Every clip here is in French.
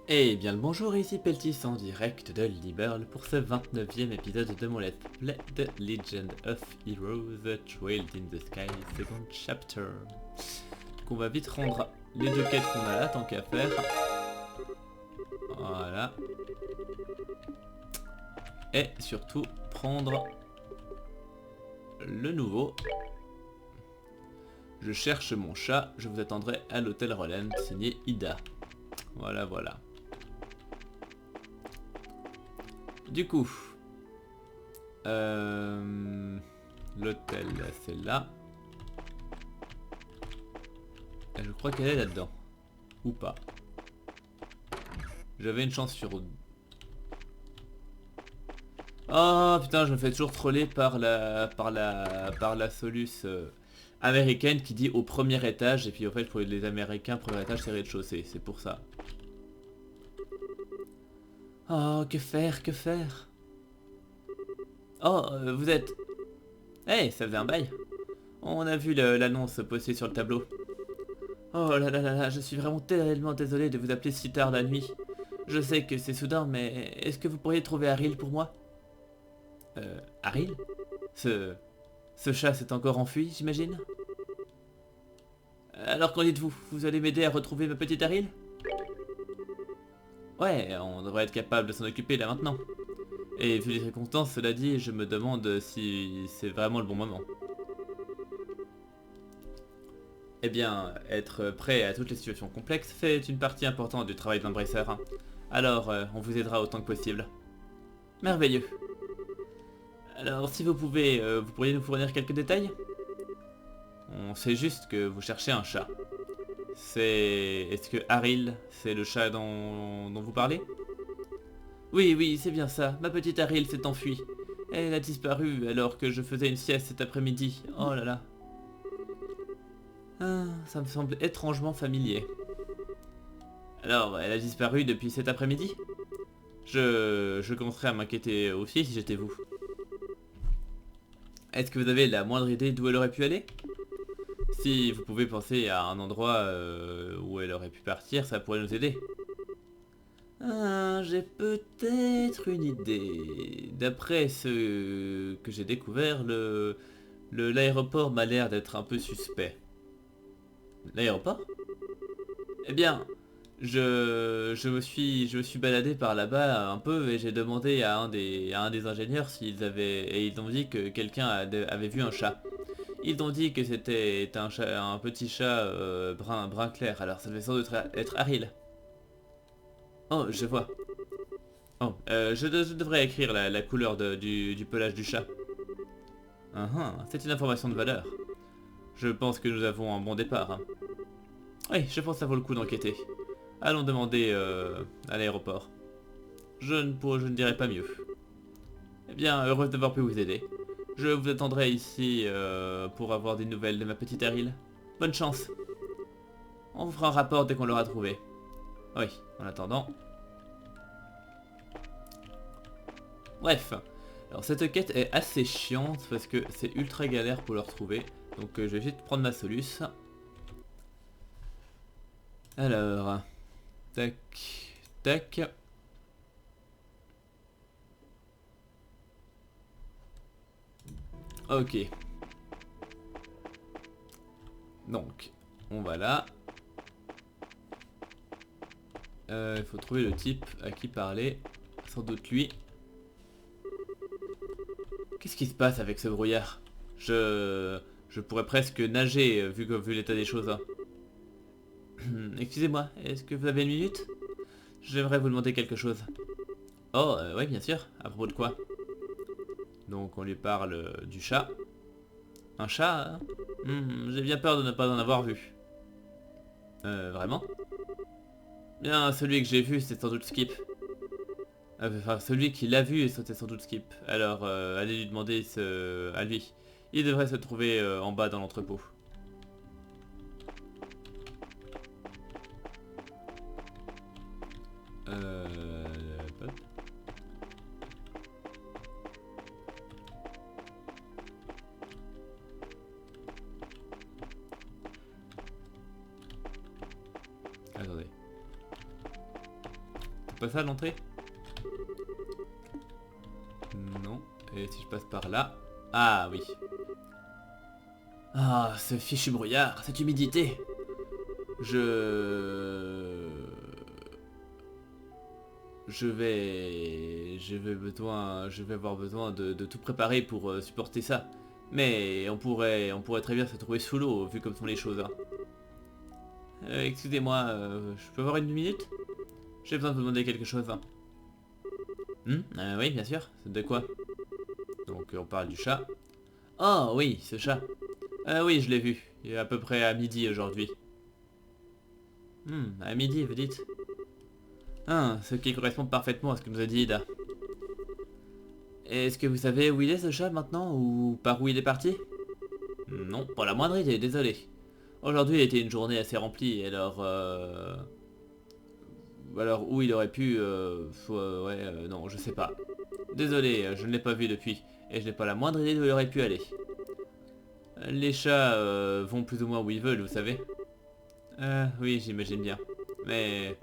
Eh bien le bonjour, ici Peltis en direct de Liberl pour ce 29e épisode de mon let's play de Legend of Heroes Trailed in the Sky second chapter. Donc on va vite rendre les deux quêtes qu'on a là tant qu'à faire. Voilà. Et surtout prendre le nouveau. Je cherche mon chat, je vous attendrai à l'hôtel Roland, signé Ida. Voilà, voilà. Du coup, l'hôtel c'est là. Et je crois qu'elle est là-dedans. Ou pas. J'avais une chance sur... Oh putain, je me fais toujours troller par la Solus américaine qui dit au premier étage. Et puis en fait pour les Américains, premier étage c'est rez-de-chaussée. C'est pour ça. Oh, que faire, que faire? Oh, vous êtes... Eh, hey, ça faisait un bail. On a vu l'annonce postée sur le tableau. Oh là là là là, je suis vraiment tellement désolé de vous appeler si tard la nuit. Je sais que c'est soudain, mais est-ce que vous pourriez trouver Haril pour moi? Haril? Ce... Ce chat s'est encore enfui, j'imagine? Alors qu'en dites-vous? Vous allez m'aider à retrouver ma petite Haril? Ouais, on devrait être capable de s'en occuper là maintenant. Et vu les circonstances, cela dit, je me demande si c'est vraiment le bon moment. Eh bien, être prêt à toutes les situations complexes fait une partie importante du travail de l'embrasseur, hein. Alors, on vous aidera autant que possible. Merveilleux. Alors, si vous pouvez, vous pourriez nous fournir quelques détails? On sait juste que vous cherchez un chat. C'est... Est-ce que Haril, c'est le chat dont vous parlez? Oui, oui, c'est bien ça. Ma petite Haril s'est enfuie. Elle a disparu alors que je faisais une sieste cet après-midi. Oh là là. Ah, ça me semble étrangement familier. Alors, elle a disparu depuis cet après-midi? Je commencerais à m'inquiéter aussi si j'étais vous. Est-ce que vous avez la moindre idée d'où elle aurait pu aller? Si vous pouvez penser à un endroit où elle aurait pu partir, ça pourrait nous aider. Ah, j'ai peut-être une idée. D'après ce que j'ai découvert, l'aéroport m'a l'air d'être un peu suspect. L'aéroport? Eh bien, je me suis baladé par là-bas un peu et j'ai demandé à un des ingénieurs s'ils avaient... Et ils ont dit que quelqu'un avait vu un chat. Ils ont dit que c'était un petit chat brun clair, alors ça devait sans doute être Haril. Oh, je vois. Oh, je devrais écrire la couleur du pelage du chat. C'est une information de valeur. Je pense que nous avons un bon départ, hein. Oui, je pense que ça vaut le coup d'enquêter. Allons demander à l'aéroport. Je ne dirai pas mieux. Eh bien, heureux d'avoir pu vous aider. Je vous attendrai ici pour avoir des nouvelles de ma petite Haril. Bonne chance. On vous fera un rapport dès qu'on l'aura trouvé. Oui, en attendant. Bref. Alors cette quête est assez chiante parce que c'est ultra galère pour le retrouver. Donc je vais vite prendre ma soluce. Alors. Tac. Tac. Ok. Donc, on va là. Il faut trouver le type à qui parler. Sans doute lui. Qu'est-ce qui se passe avec ce brouillard? Je pourrais presque nager vu l'état des choses, hein. Excusez-moi, est-ce que vous avez une minute? J'aimerais vous demander quelque chose. Oh, oui, bien sûr. À propos de quoi? Donc, on lui parle du chat. Un chat, hein? J'ai bien peur de ne pas en avoir vu. Vraiment? Bien, celui que j'ai vu, c'est sans doute Skip. Enfin, celui qui l'a vu, c'était sans doute Skip. Alors, allez lui demander à lui. Il devrait se trouver en bas dans l'entrepôt. Hop. Attendez. C'est pas ça l'entrée? Non. Et si je passe par là? Ah oui. Ah, ce fichu brouillard, cette humidité. Je... Je vais avoir besoin de tout préparer pour supporter ça. Mais on pourrait très bien se trouver sous l'eau, vu comme sont les choses. Hein. Excusez-moi, je peux avoir une minute? J'ai besoin de vous demander quelque chose. Hein. Oui, bien sûr. De quoi? Donc on parle du chat. Oh oui, ce chat. Oui, je l'ai vu. Il est à peu près à midi aujourd'hui. À midi, vous dites? Ah, ce qui correspond parfaitement à ce que nous a dit Ida. Est-ce que vous savez où il est ce chat maintenant, ou par où il est parti? Non, pas la moindre idée, désolé. Aujourd'hui était une journée assez remplie, alors alors où il aurait pu... non, je sais pas. Désolé, je ne l'ai pas vu depuis, et je n'ai pas la moindre idée d'où il aurait pu aller. Les chats vont plus ou moins où ils veulent, vous savez. Oui, j'imagine bien. Mais...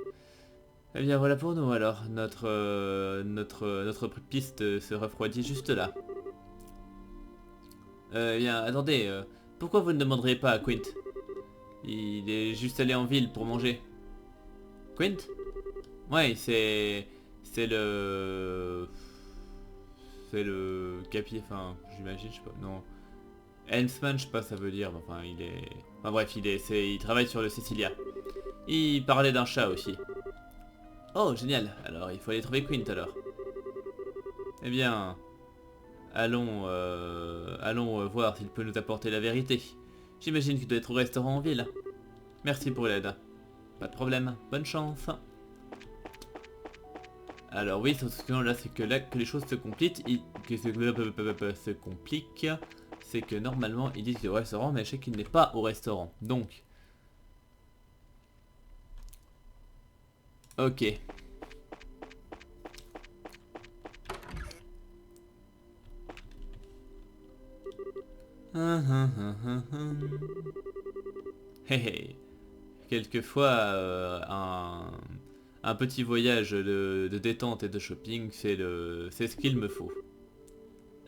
Eh bien voilà pour nous alors, notre piste se refroidit juste là. Eh bien attendez, pourquoi vous ne demanderiez pas à Quint? Il est juste allé en ville pour manger. Quint? Ouais, c'est le... C'est le capi... Enfin, j'imagine, je sais pas, non. Hensman, je sais pas ça veut dire, mais enfin il est... Enfin bref, il travaille sur le Cecilia. Il parlait d'un chat aussi. Oh, génial. Alors, il faut aller trouver Quint, alors. Eh bien... allons voir s'il peut nous apporter la vérité. J'imagine qu'il doit être au restaurant en ville. Merci pour l'aide. Pas de problème. Bonne chance. Alors oui, ce là, c'est que là que les choses se compliquent. Se compliquent. C'est que normalement, ils disent qu'il est au restaurant, mais je sais qu'il n'est pas au restaurant. Donc... Ok. Hé hé. Quelquefois, un petit voyage de détente et de shopping, c'est ce qu'il me faut.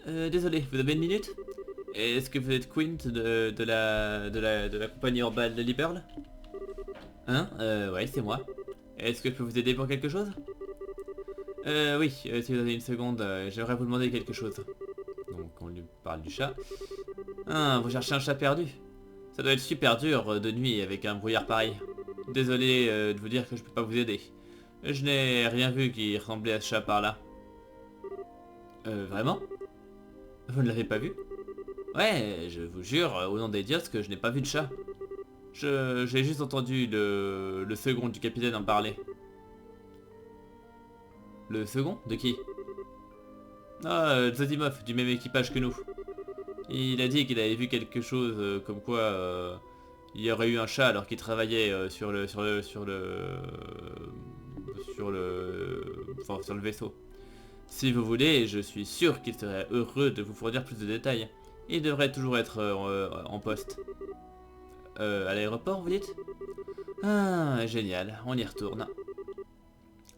Désolé, vous avez une minute? Est-ce que vous êtes Quint de la compagnie Orbal de Liberl? Hein? Ouais, c'est moi. Est-ce que je peux vous aider pour quelque chose? Oui, si vous avez une seconde, j'aimerais vous demander quelque chose. Donc on lui parle du chat. Ah, vous cherchez un chat perdu? Ça doit être super dur de nuit avec un brouillard pareil. Désolé de vous dire que je peux pas vous aider. Je n'ai rien vu qui ressemblait à ce chat par là. Vraiment? Vous ne l'avez pas vu? Ouais, je vous jure, au nom des dios, que je n'ai pas vu de chat. J'ai juste entendu le second du capitaine en parler. Le second? De qui? Ah, Zazimov, du même équipage que nous. Il a dit qu'il avait vu quelque chose comme quoi il y aurait eu un chat alors qu'il travaillait sur le vaisseau. Si vous voulez, je suis sûr qu'il serait heureux de vous fournir plus de détails. Il devrait toujours être en poste. À l'aéroport, vous dites? Ah, génial, on y retourne.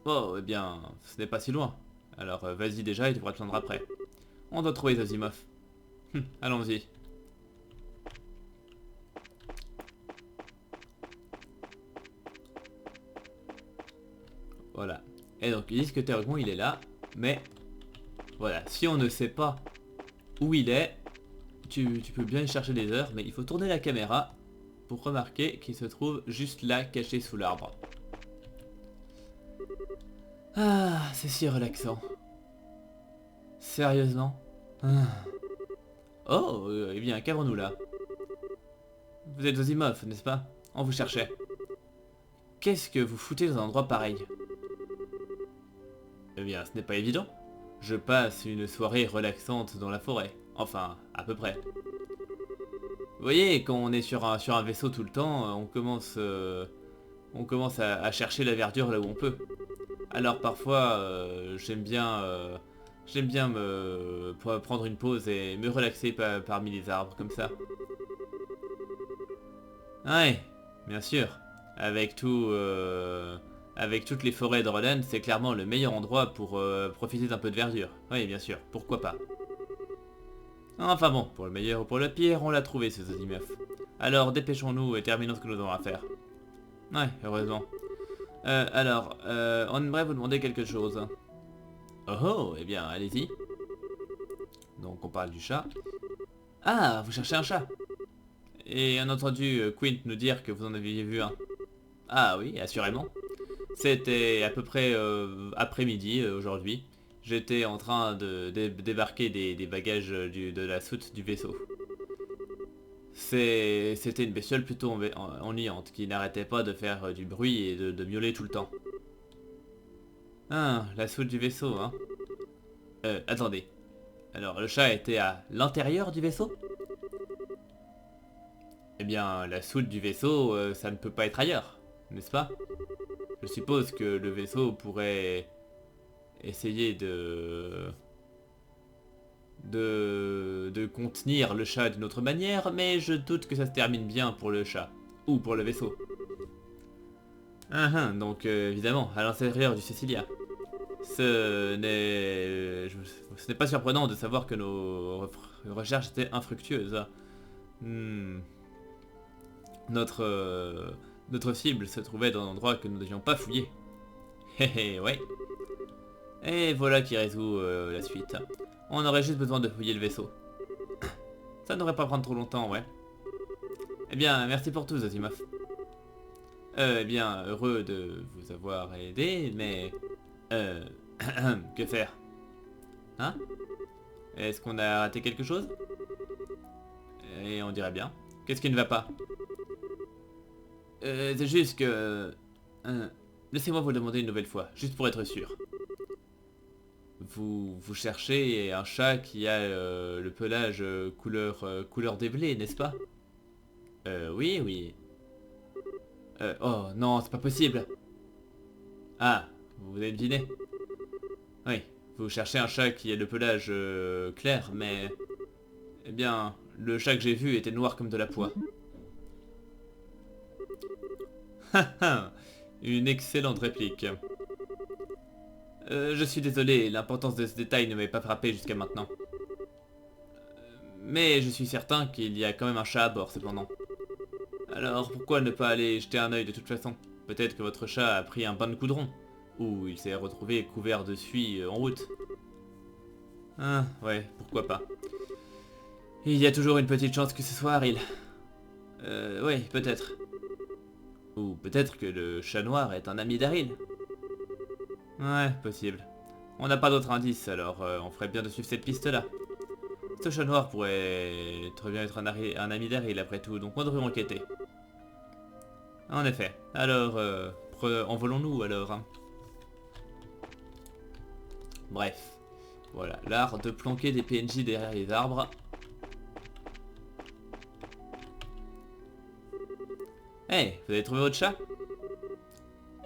Oh, eh bien, ce n'est pas si loin. Alors, vas-y déjà, il devra te attendre après. On doit trouver Zazimov. Allons-y. Voilà. Et donc, ils disent que théoriquement, il est là, mais... Voilà, si on ne sait pas où il est, tu peux bien y chercher des heures, mais il faut tourner la caméra pour remarquer qu'il se trouve juste là, caché sous l'arbre. Ah, c'est si relaxant. Sérieusement? Oh, eh bien, qu'avons-nous là? Vous êtes Zazimov, n'est-ce pas? On vous cherchait. Qu'est-ce que vous foutez dans un endroit pareil? Eh bien, ce n'est pas évident. Je passe une soirée relaxante dans la forêt. Enfin, à peu près. Vous voyez, quand on est sur un vaisseau tout le temps, on commence à chercher la verdure là où on peut. Alors parfois, j'aime bien prendre une pause et me relaxer parmi les arbres comme ça. Ouais, bien sûr. Avec avec toutes les forêts de Roland, c'est clairement le meilleur endroit pour profiter d'un peu de verdure. Oui, bien sûr, pourquoi pas. Enfin bon, pour le meilleur ou pour le pire, on l'a trouvé ce Zazimov. Alors dépêchons-nous et terminons ce que nous avons à faire. Ouais, heureusement. On aimerait vous demander quelque chose. Oh oh, eh bien, allez-y. Donc on parle du chat. Ah, vous cherchez un chat. Et on a entendu Quint nous dire que vous en aviez vu un. Ah oui, assurément. C'était à peu près après-midi aujourd'hui. J'étais en train de débarquer des bagages de la soute du vaisseau. C'était une bestiole plutôt ennuyante qui n'arrêtait pas de faire du bruit et de miauler tout le temps. Ah, la soute du vaisseau, hein. Attendez. Alors, le chat était à l'intérieur du vaisseau? Eh bien, la soute du vaisseau, ça ne peut pas être ailleurs, n'est-ce pas? Je suppose que le vaisseau pourrait essayer de contenir le chat d'une autre manière, mais je doute que ça se termine bien pour le chat, ou pour le vaisseau. Donc évidemment, à l'intérieur du Cecilia. Ce n'est pas surprenant de savoir que nos recherches étaient infructueuses. Hmm. Notre cible se trouvait dans un endroit que nous n'avions pas fouillé. Hé ouais. Et voilà qui résout la suite. On aurait juste besoin de fouiller le vaisseau. Ça ne devrait pas prendre trop longtemps, ouais. Eh bien, merci pour tout, Zazimov. Eh bien, heureux de vous avoir aidé, mais... que faire? Hein? Est-ce qu'on a raté quelque chose? Et on dirait bien. Qu'est-ce qui ne va pas? C'est juste que... laissez-moi vous le demander une nouvelle fois, juste pour être sûr. Vous cherchez un chat qui a le pelage couleur des blés, n'est-ce pas? Oui, oui. Oh non, c'est pas possible. Ah, vous avez deviné? Oui, vous cherchez un chat qui a le pelage clair, mais... Eh bien, le chat que j'ai vu était noir comme de la poix. Une excellente réplique. Je suis désolé, l'importance de ce détail ne m'avait pas frappé jusqu'à maintenant. Mais je suis certain qu'il y a quand même un chat à bord cependant. Alors pourquoi ne pas aller jeter un œil de toute façon? Peut-être que votre chat a pris un bain de coudron. Ou il s'est retrouvé couvert de suie en route. Ah, ouais, pourquoi pas. Il y a toujours une petite chance que ce soit Ariel. Oui, peut-être. Ou peut-être que le chat noir est un ami d'Ariel. Ouais, possible. On n'a pas d'autres indices, alors on ferait bien de suivre cette piste-là. Ce chat noir pourrait très bien être un ami d'Ariel après tout, donc on devrait enquêter. En effet. Alors, envolons-nous alors. Hein. Bref. Voilà, l'art de planquer des PNJ derrière les arbres. Hey, vous avez trouvé votre chat?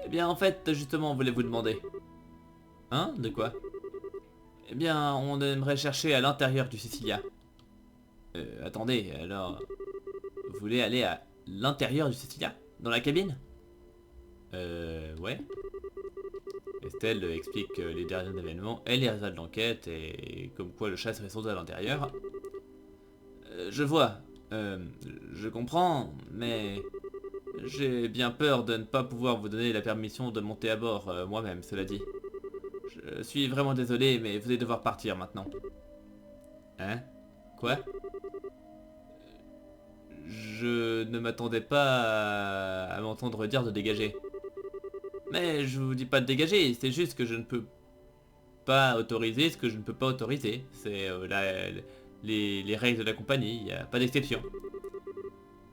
Eh bien, en fait, justement, on voulait vous demander. Hein? De quoi? Eh bien, on aimerait chercher à l'intérieur du Cecilia. Attendez, alors... Vous voulez aller à l'intérieur du Cecilia? Dans la cabine? Ouais. Estelle explique les derniers événements et les résultats de l'enquête et comme quoi le chat serait sans doute à l'intérieur. Je vois. Je comprends, mais... J'ai bien peur de ne pas pouvoir vous donner la permission de monter à bord moi-même, cela dit. Je suis vraiment désolé, mais vous allez devoir partir maintenant. Hein? Quoi? Je ne m'attendais pas à m'entendre dire de dégager. Mais je vous dis pas de dégager, c'est juste que je ne peux pas autoriser ce que je ne peux pas autoriser. C'est les règles de la compagnie, il n'y a pas d'exception.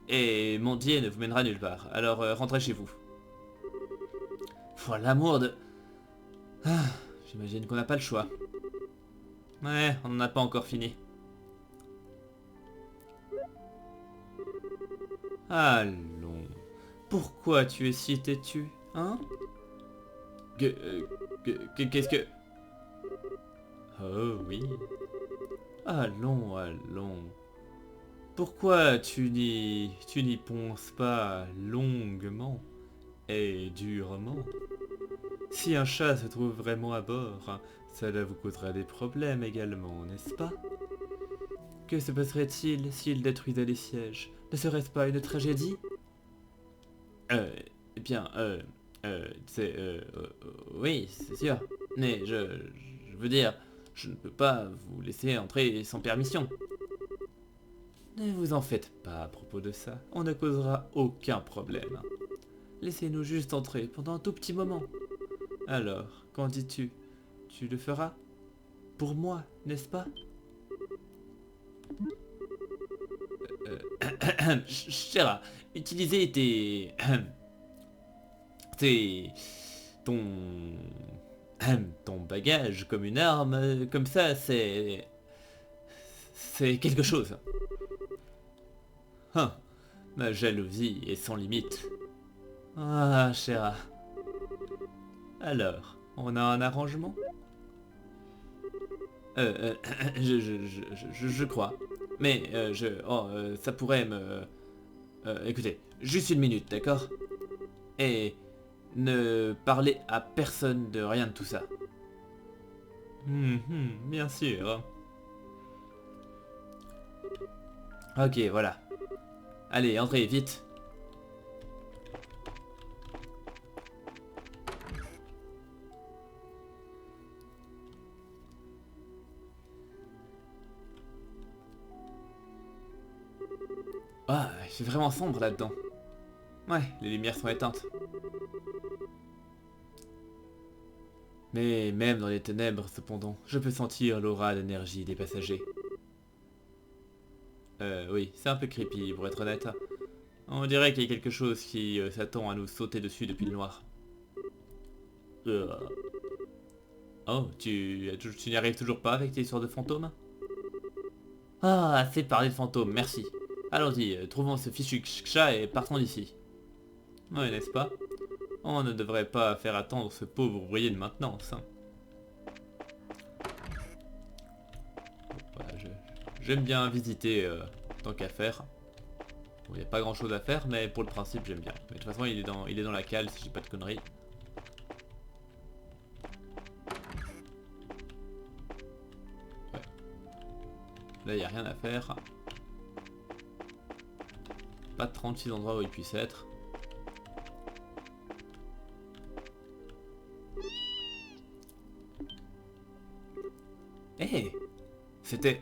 Et mon dieu ne vous mènera nulle part, alors rentrez chez vous. Pour l'amour de... Ah, j'imagine qu'on n'a pas le choix. Ouais, on n'en a pas encore fini. Allons. Pourquoi tu es si têtu, hein? Qu'est-ce que... Oh oui. Allons, allons. Pourquoi tu n'y ponces pas longuement et durement? Si un chat se trouve vraiment à bord, cela vous causera des problèmes également, n'est-ce pas? Que se passerait-il s'il détruisait les sièges? Ne serait-ce pas une tragédie? Eh bien, c'est, oui, c'est sûr. Mais je veux dire, je ne peux pas vous laisser entrer sans permission. Ne vous en faites pas à propos de ça, on ne causera aucun problème. Laissez-nous juste entrer pendant un tout petit moment. Alors, qu'en dis-tu? Tu le feras? Pour moi, n'est-ce pas? Chéra, utiliser tes... ton... ton bagage comme une arme, comme ça, c'est quelque chose. Hein, ma jalousie est sans limite. Ah, Chéra. Alors, on a un arrangement? Euh, euh, je crois. Mais, ça pourrait me... écoutez, juste une minute, d'accord? Et ne parlez à personne de rien de tout ça. Bien sûr. Ok, voilà. Allez, entrez, vite. Ah, il fait vraiment sombre là-dedans. Ouais, les lumières sont éteintes. Mais même dans les ténèbres, cependant, je peux sentir l'aura d'énergie des passagers. Oui, c'est un peu creepy, pour être honnête. On dirait qu'il y a quelque chose qui s'attend à nous sauter dessus depuis le noir. Euh. Oh, tu n'y arrives toujours pas avec tes histoires de fantômes? Ah, assez parlé de fantômes, merci. Allons-y, trouvons ce fichu chat et partons d'ici. Oui, n'est-ce pas? On ne devrait pas faire attendre ce pauvre ouvrier de maintenance. Hein. Voilà, j'aime bien visiter tant qu'à faire. Bon, il n'y a pas grand chose à faire, mais pour le principe j'aime bien. Mais de toute façon il est dans la cale si j'ai pas de conneries. Ouais. Là il n'y a rien à faire. Pas de 36 endroits où il puisse être. Eh hey, c'était...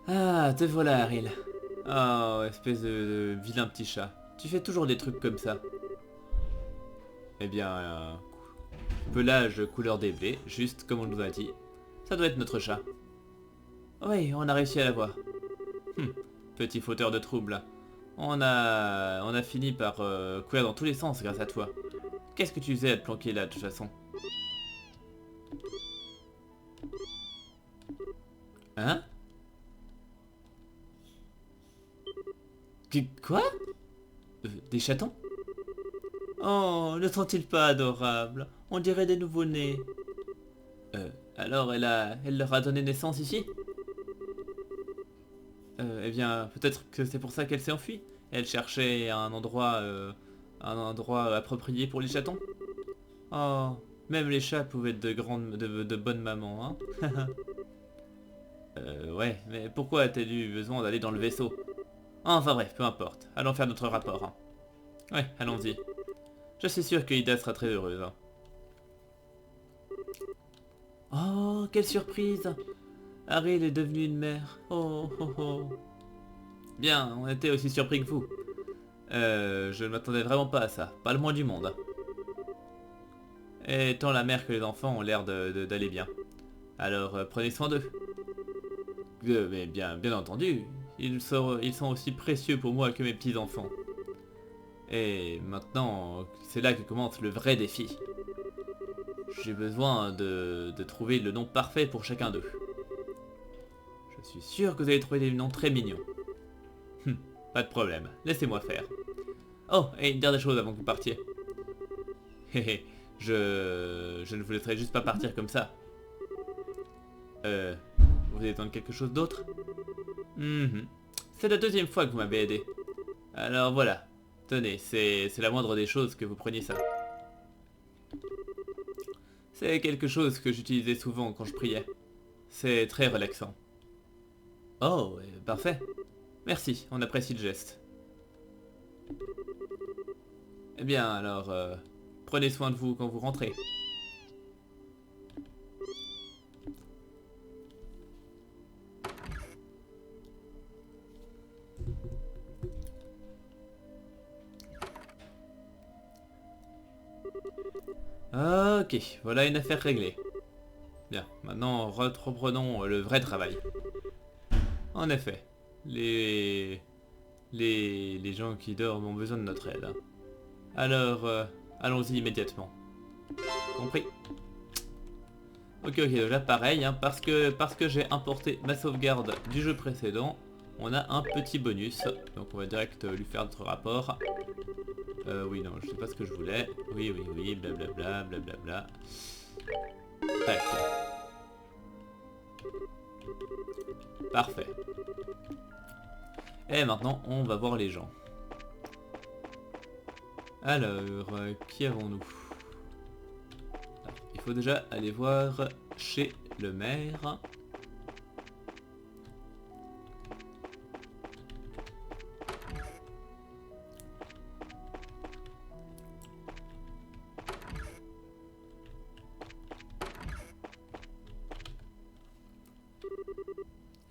Ah, te voilà, Ariel. Oh, espèce de vilain petit chat. Tu fais toujours des trucs comme ça. Eh bien, pelage couleur des blés, juste comme on nous a dit. Ça doit être notre chat. Oui, on a réussi à l'avoir. Petit fauteur de troubles. On a fini par courir dans tous les sens grâce à toi. Qu'est-ce que tu faisais à te planquer là, de toute façon? Hein? Quoi? Des chatons? Oh, ne sont-ils pas adorables? On dirait des nouveau-nés. Alors elle leur a donné naissance ici? Eh bien, peut-être que c'est pour ça qu'elle s'est enfuie. Elle cherchait un endroit approprié pour les chatons. Oh, même les chats pouvaient être de bonnes mamans, hein? Ouais, mais pourquoi a-t-elle eu besoin d'aller dans le vaisseau? Enfin bref, peu importe. Allons faire notre rapport. Hein. Ouais, allons-y. Je suis sûr que Ida sera très heureuse. Hein. Oh, quelle surprise! Ariel est devenue une mère. Oh, oh, oh. Bien, on était aussi surpris que vous. Je ne m'attendais vraiment pas à ça. Pas le moins du monde. Et tant la mère que les enfants ont l'air d'aller bien. Alors, prenez soin d'eux. Mais bien entendu, ils sont aussi précieux pour moi que mes petits-enfants. Et maintenant, c'est là que commence le vrai défi. J'ai besoin de trouver le nom parfait pour chacun d'eux. Je suis sûr que vous allez trouver des noms très mignons. Pas de problème, laissez-moi faire. Oh, et une dernière chose avant que vous partiez. Hé je ne vous laisserai juste pas partir comme ça. Vous avez besoin de quelque chose d'autre? C'est la deuxième fois que vous m'avez aidé. Alors voilà, Tenez, c'est la moindre des choses que vous preniez ça. C'est quelque chose que j'utilisais souvent quand je priais. C'est très relaxant. Oh, parfait. Merci, on apprécie le geste. Eh bien, alors, prenez soin de vous quand vous rentrez. Ok, voilà une affaire réglée. Bien, maintenant reprenons le vrai travail. En effet, les gens qui dorment ont besoin de notre aide. Hein. Alors, allons-y immédiatement. Compris? Ok, donc là pareil, hein, parce que j'ai importé ma sauvegarde du jeu précédent, on a un petit bonus. Donc on va direct lui faire notre rapport. Oui, non, je sais pas ce que je voulais. Oui, blablabla, blablabla. Tac. Parfait. Et maintenant, on va voir les gens. Alors, qui avons-nous? Il faut déjà aller voir chez le maire.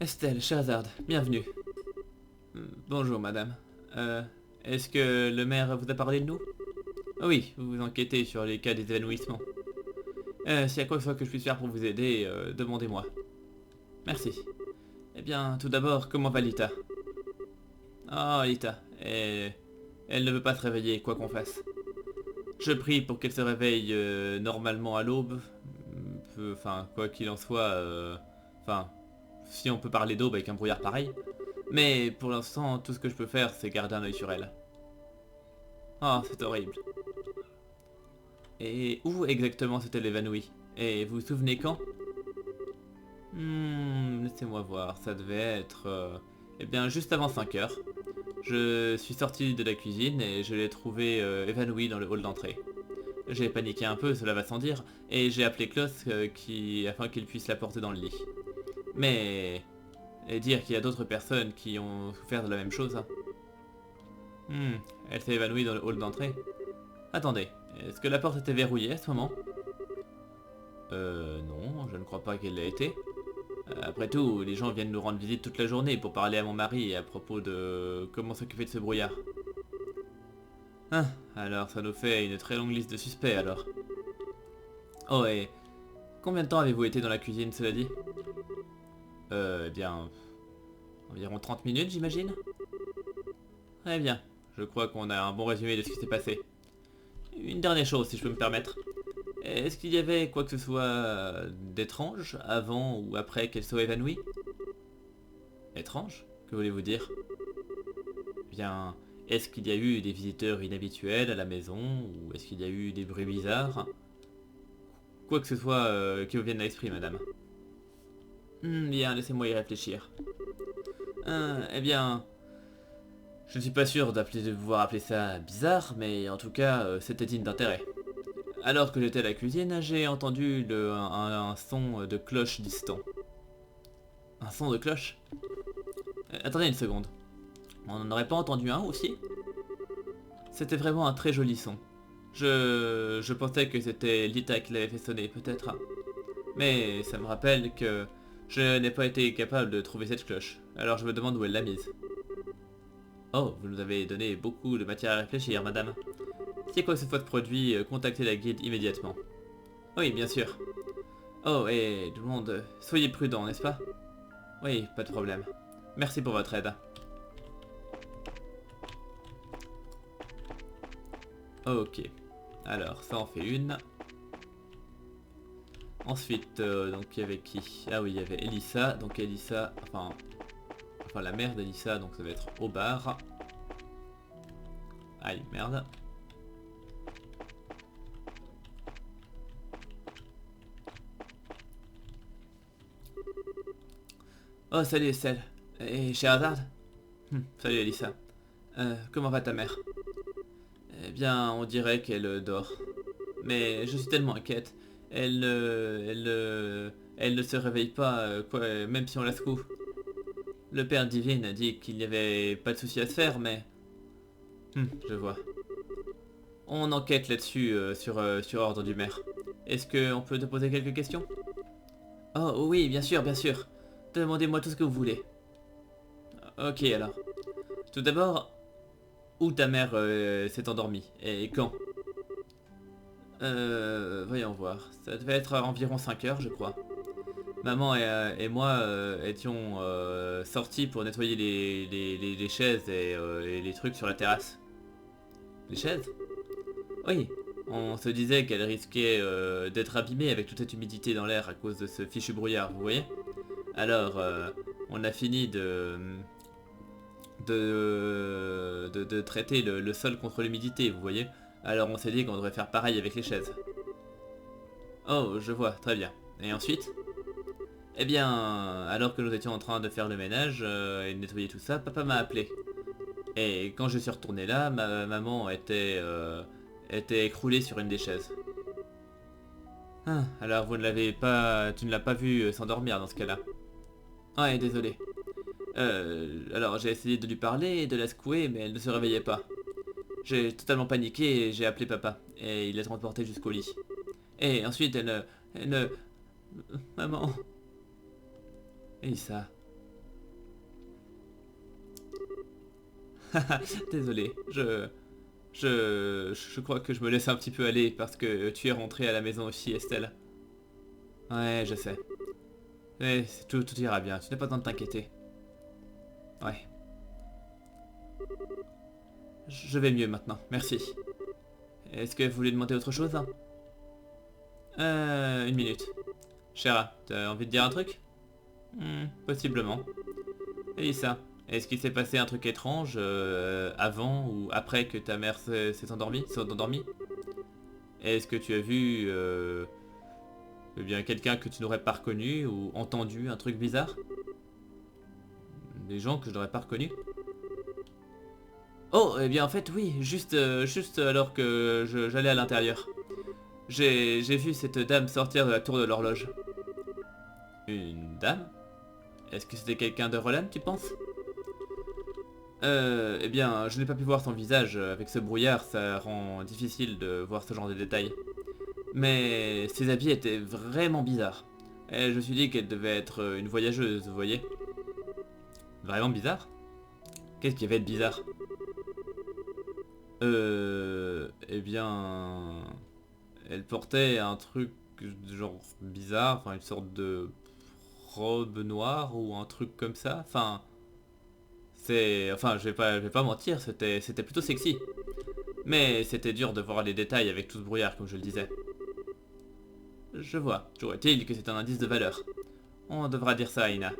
Estelle, Sherazade, bienvenue. Bonjour madame. Est-ce que le maire vous a parlé de nous? Oui, vous enquêtez sur les cas des évanouissements. S'il y a quoi que ce soit que je puisse faire pour vous aider, demandez-moi. Merci. Eh bien, tout d'abord, comment va Lita? Oh, Lita, elle ne veut pas se réveiller, quoi qu'on fasse. Je prie pour qu'elle se réveille normalement à l'aube. Enfin, quoi qu'il en soit, enfin, si on peut parler d'aube avec un brouillard pareil. Mais pour l'instant, tout ce que je peux faire, c'est garder un œil sur elle. Oh, c'est horrible. Et où exactement s'est-elle évanouie? Et vous vous souvenez quand? Laissez-moi voir, ça devait être... eh bien, juste avant 5 heures. Je suis sorti de la cuisine et je l'ai trouvée évanouie dans le hall d'entrée. J'ai paniqué un peu, cela va sans dire, et j'ai appelé Klaus afin qu'il puisse la porter dans le lit. Mais... Et dire qu'il y a d'autres personnes qui ont souffert de la même chose. Hein. Elle s'est évanouie dans le hall d'entrée. Attendez, est-ce que la porte était verrouillée à ce moment? Non, je ne crois pas qu'elle l'ait été. Après tout, les gens viennent nous rendre visite toute la journée pour parler à mon mari à propos de comment s'occuper de ce brouillard. Ah, alors ça nous fait une très longue liste de suspects alors. Oh et combien de temps avez-vous été dans la cuisine, cela dit? Eh bien... environ 30 minutes, j'imagine? Très bien, je crois qu'on a un bon résumé de ce qui s'est passé. Une dernière chose, si je peux me permettre. Est-ce qu'il y avait quoi que ce soit d'étrange avant ou après qu'elle soit évanouie? Étrange? Que voulez-vous dire? Bien, est-ce qu'il y a eu des visiteurs inhabituels à la maison ou est-ce qu'il y a eu des bruits bizarres? Quoi que ce soit qui vous vienne à l'esprit, madame. Bien, laissez-moi y réfléchir. Eh bien... Je ne suis pas sûr de pouvoir appeler ça bizarre, mais en tout cas, c'était digne d'intérêt. Alors que j'étais à la cuisine, j'ai entendu un son de cloche distant. Un son de cloche? Attendez une seconde. On n'en aurait pas entendu un aussi? C'était vraiment un très joli son. Je pensais que c'était Lita qui l'avait fait sonner, peut-être. Mais ça me rappelle que je n'ai pas été capable de trouver cette cloche. Alors je me demande où elle l'a mise. Oh, vous nous avez donné beaucoup de matière à réfléchir, madame. Si quoi que ce soit de produit, contactez la guilde immédiatement. Oui, bien sûr. Oh, et tout le monde, soyez prudents, n'est-ce pas? Oui, pas de problème. Merci pour votre aide. Ok. Alors, ça en fait une. Ensuite, donc il y avait qui? Ah oui, il y avait Elissa. Donc Elissa, enfin la mère d'Elissa, donc ça va être au bar. Aïe, merde. Oh, salut Estelle. Et Sherazade? Salut Elissa. Comment va ta mère? Eh bien, on dirait qu'elle dort. Mais je suis tellement inquiète. Elle ne se réveille pas, quoi, même si on la secoue. Le père Divine a dit qu'il n'y avait pas de souci à se faire, mais... je vois. On enquête là-dessus sur ordre du maire. Est-ce qu'on peut te poser quelques questions? Oh oui, bien sûr, bien sûr. Demandez-moi tout ce que vous voulez. Ok alors. Tout d'abord, où ta mère s'est endormie et quand? Voyons voir. Ça devait être à environ 5 heures, je crois. Maman et moi étions sortis pour nettoyer les chaises et les trucs sur la terrasse. Les chaises? Oui. On se disait qu'elle risquait d'être abîmée avec toute cette humidité dans l'air à cause de ce fichu brouillard, vous voyez? Alors, on a fini de traiter le sol contre l'humidité, vous voyez? Alors on s'est dit qu'on devrait faire pareil avec les chaises. Oh, je vois, très bien. Et ensuite? Eh bien, alors que nous étions en train de faire le ménage et de nettoyer tout ça, papa m'a appelé. Et quand je suis retourné là, ma maman était écroulée sur une des chaises. Ah, alors vous ne l'avez pas... Tu ne l'as pas vu s'endormir dans ce cas-là. Ouais, désolé. Alors j'ai essayé de lui parler et de la secouer, mais elle ne se réveillait pas. J'ai totalement paniqué et j'ai appelé papa. Et il l'a transportée jusqu'au lit. Et ensuite, elle ne... Maman... Et ça... Désolé, je crois que je me laisse un petit peu aller parce que tu es rentrée à la maison aussi, Estelle. Ouais, je sais. Mais tout ira bien, tu n'as pas besoin de t'inquiéter. Ouais. Je vais mieux maintenant, merci. Est-ce que vous voulez demander autre chose? Une minute. Chéra, t'as envie de dire un truc? Possiblement. Elissa, est-ce qu'il s'est passé un truc étrange avant ou après que ta mère s'est endormie? Est-ce que tu as vu eh bien quelqu'un que tu n'aurais pas reconnu ou entendu un truc bizarre? Des gens que je n'aurais pas reconnus? Oh, eh bien en fait oui, juste alors que j'allais à l'intérieur. J'ai vu cette dame sortir de la tour de l'horloge. Une dame? Est-ce que c'était quelqu'un de Roland, tu penses? Eh bien, je n'ai pas pu voir son visage. Avec ce brouillard, ça rend difficile de voir ce genre de détails. Mais ses habits étaient vraiment bizarres. Et je me suis dit qu'elle devait être une voyageuse, vous voyez? Vraiment bizarre? Qu'est-ce qui avait de bizarre? Eh bien... Elle portait un truc genre bizarre, enfin une sorte de robe noire ou un truc comme ça. Enfin, enfin, je vais pas mentir, c'était plutôt sexy. Mais c'était dur de voir les détails avec tout ce brouillard, comme je le disais. Je vois. Toujours est-il que c'est un indice de valeur. On devra dire ça à Ina.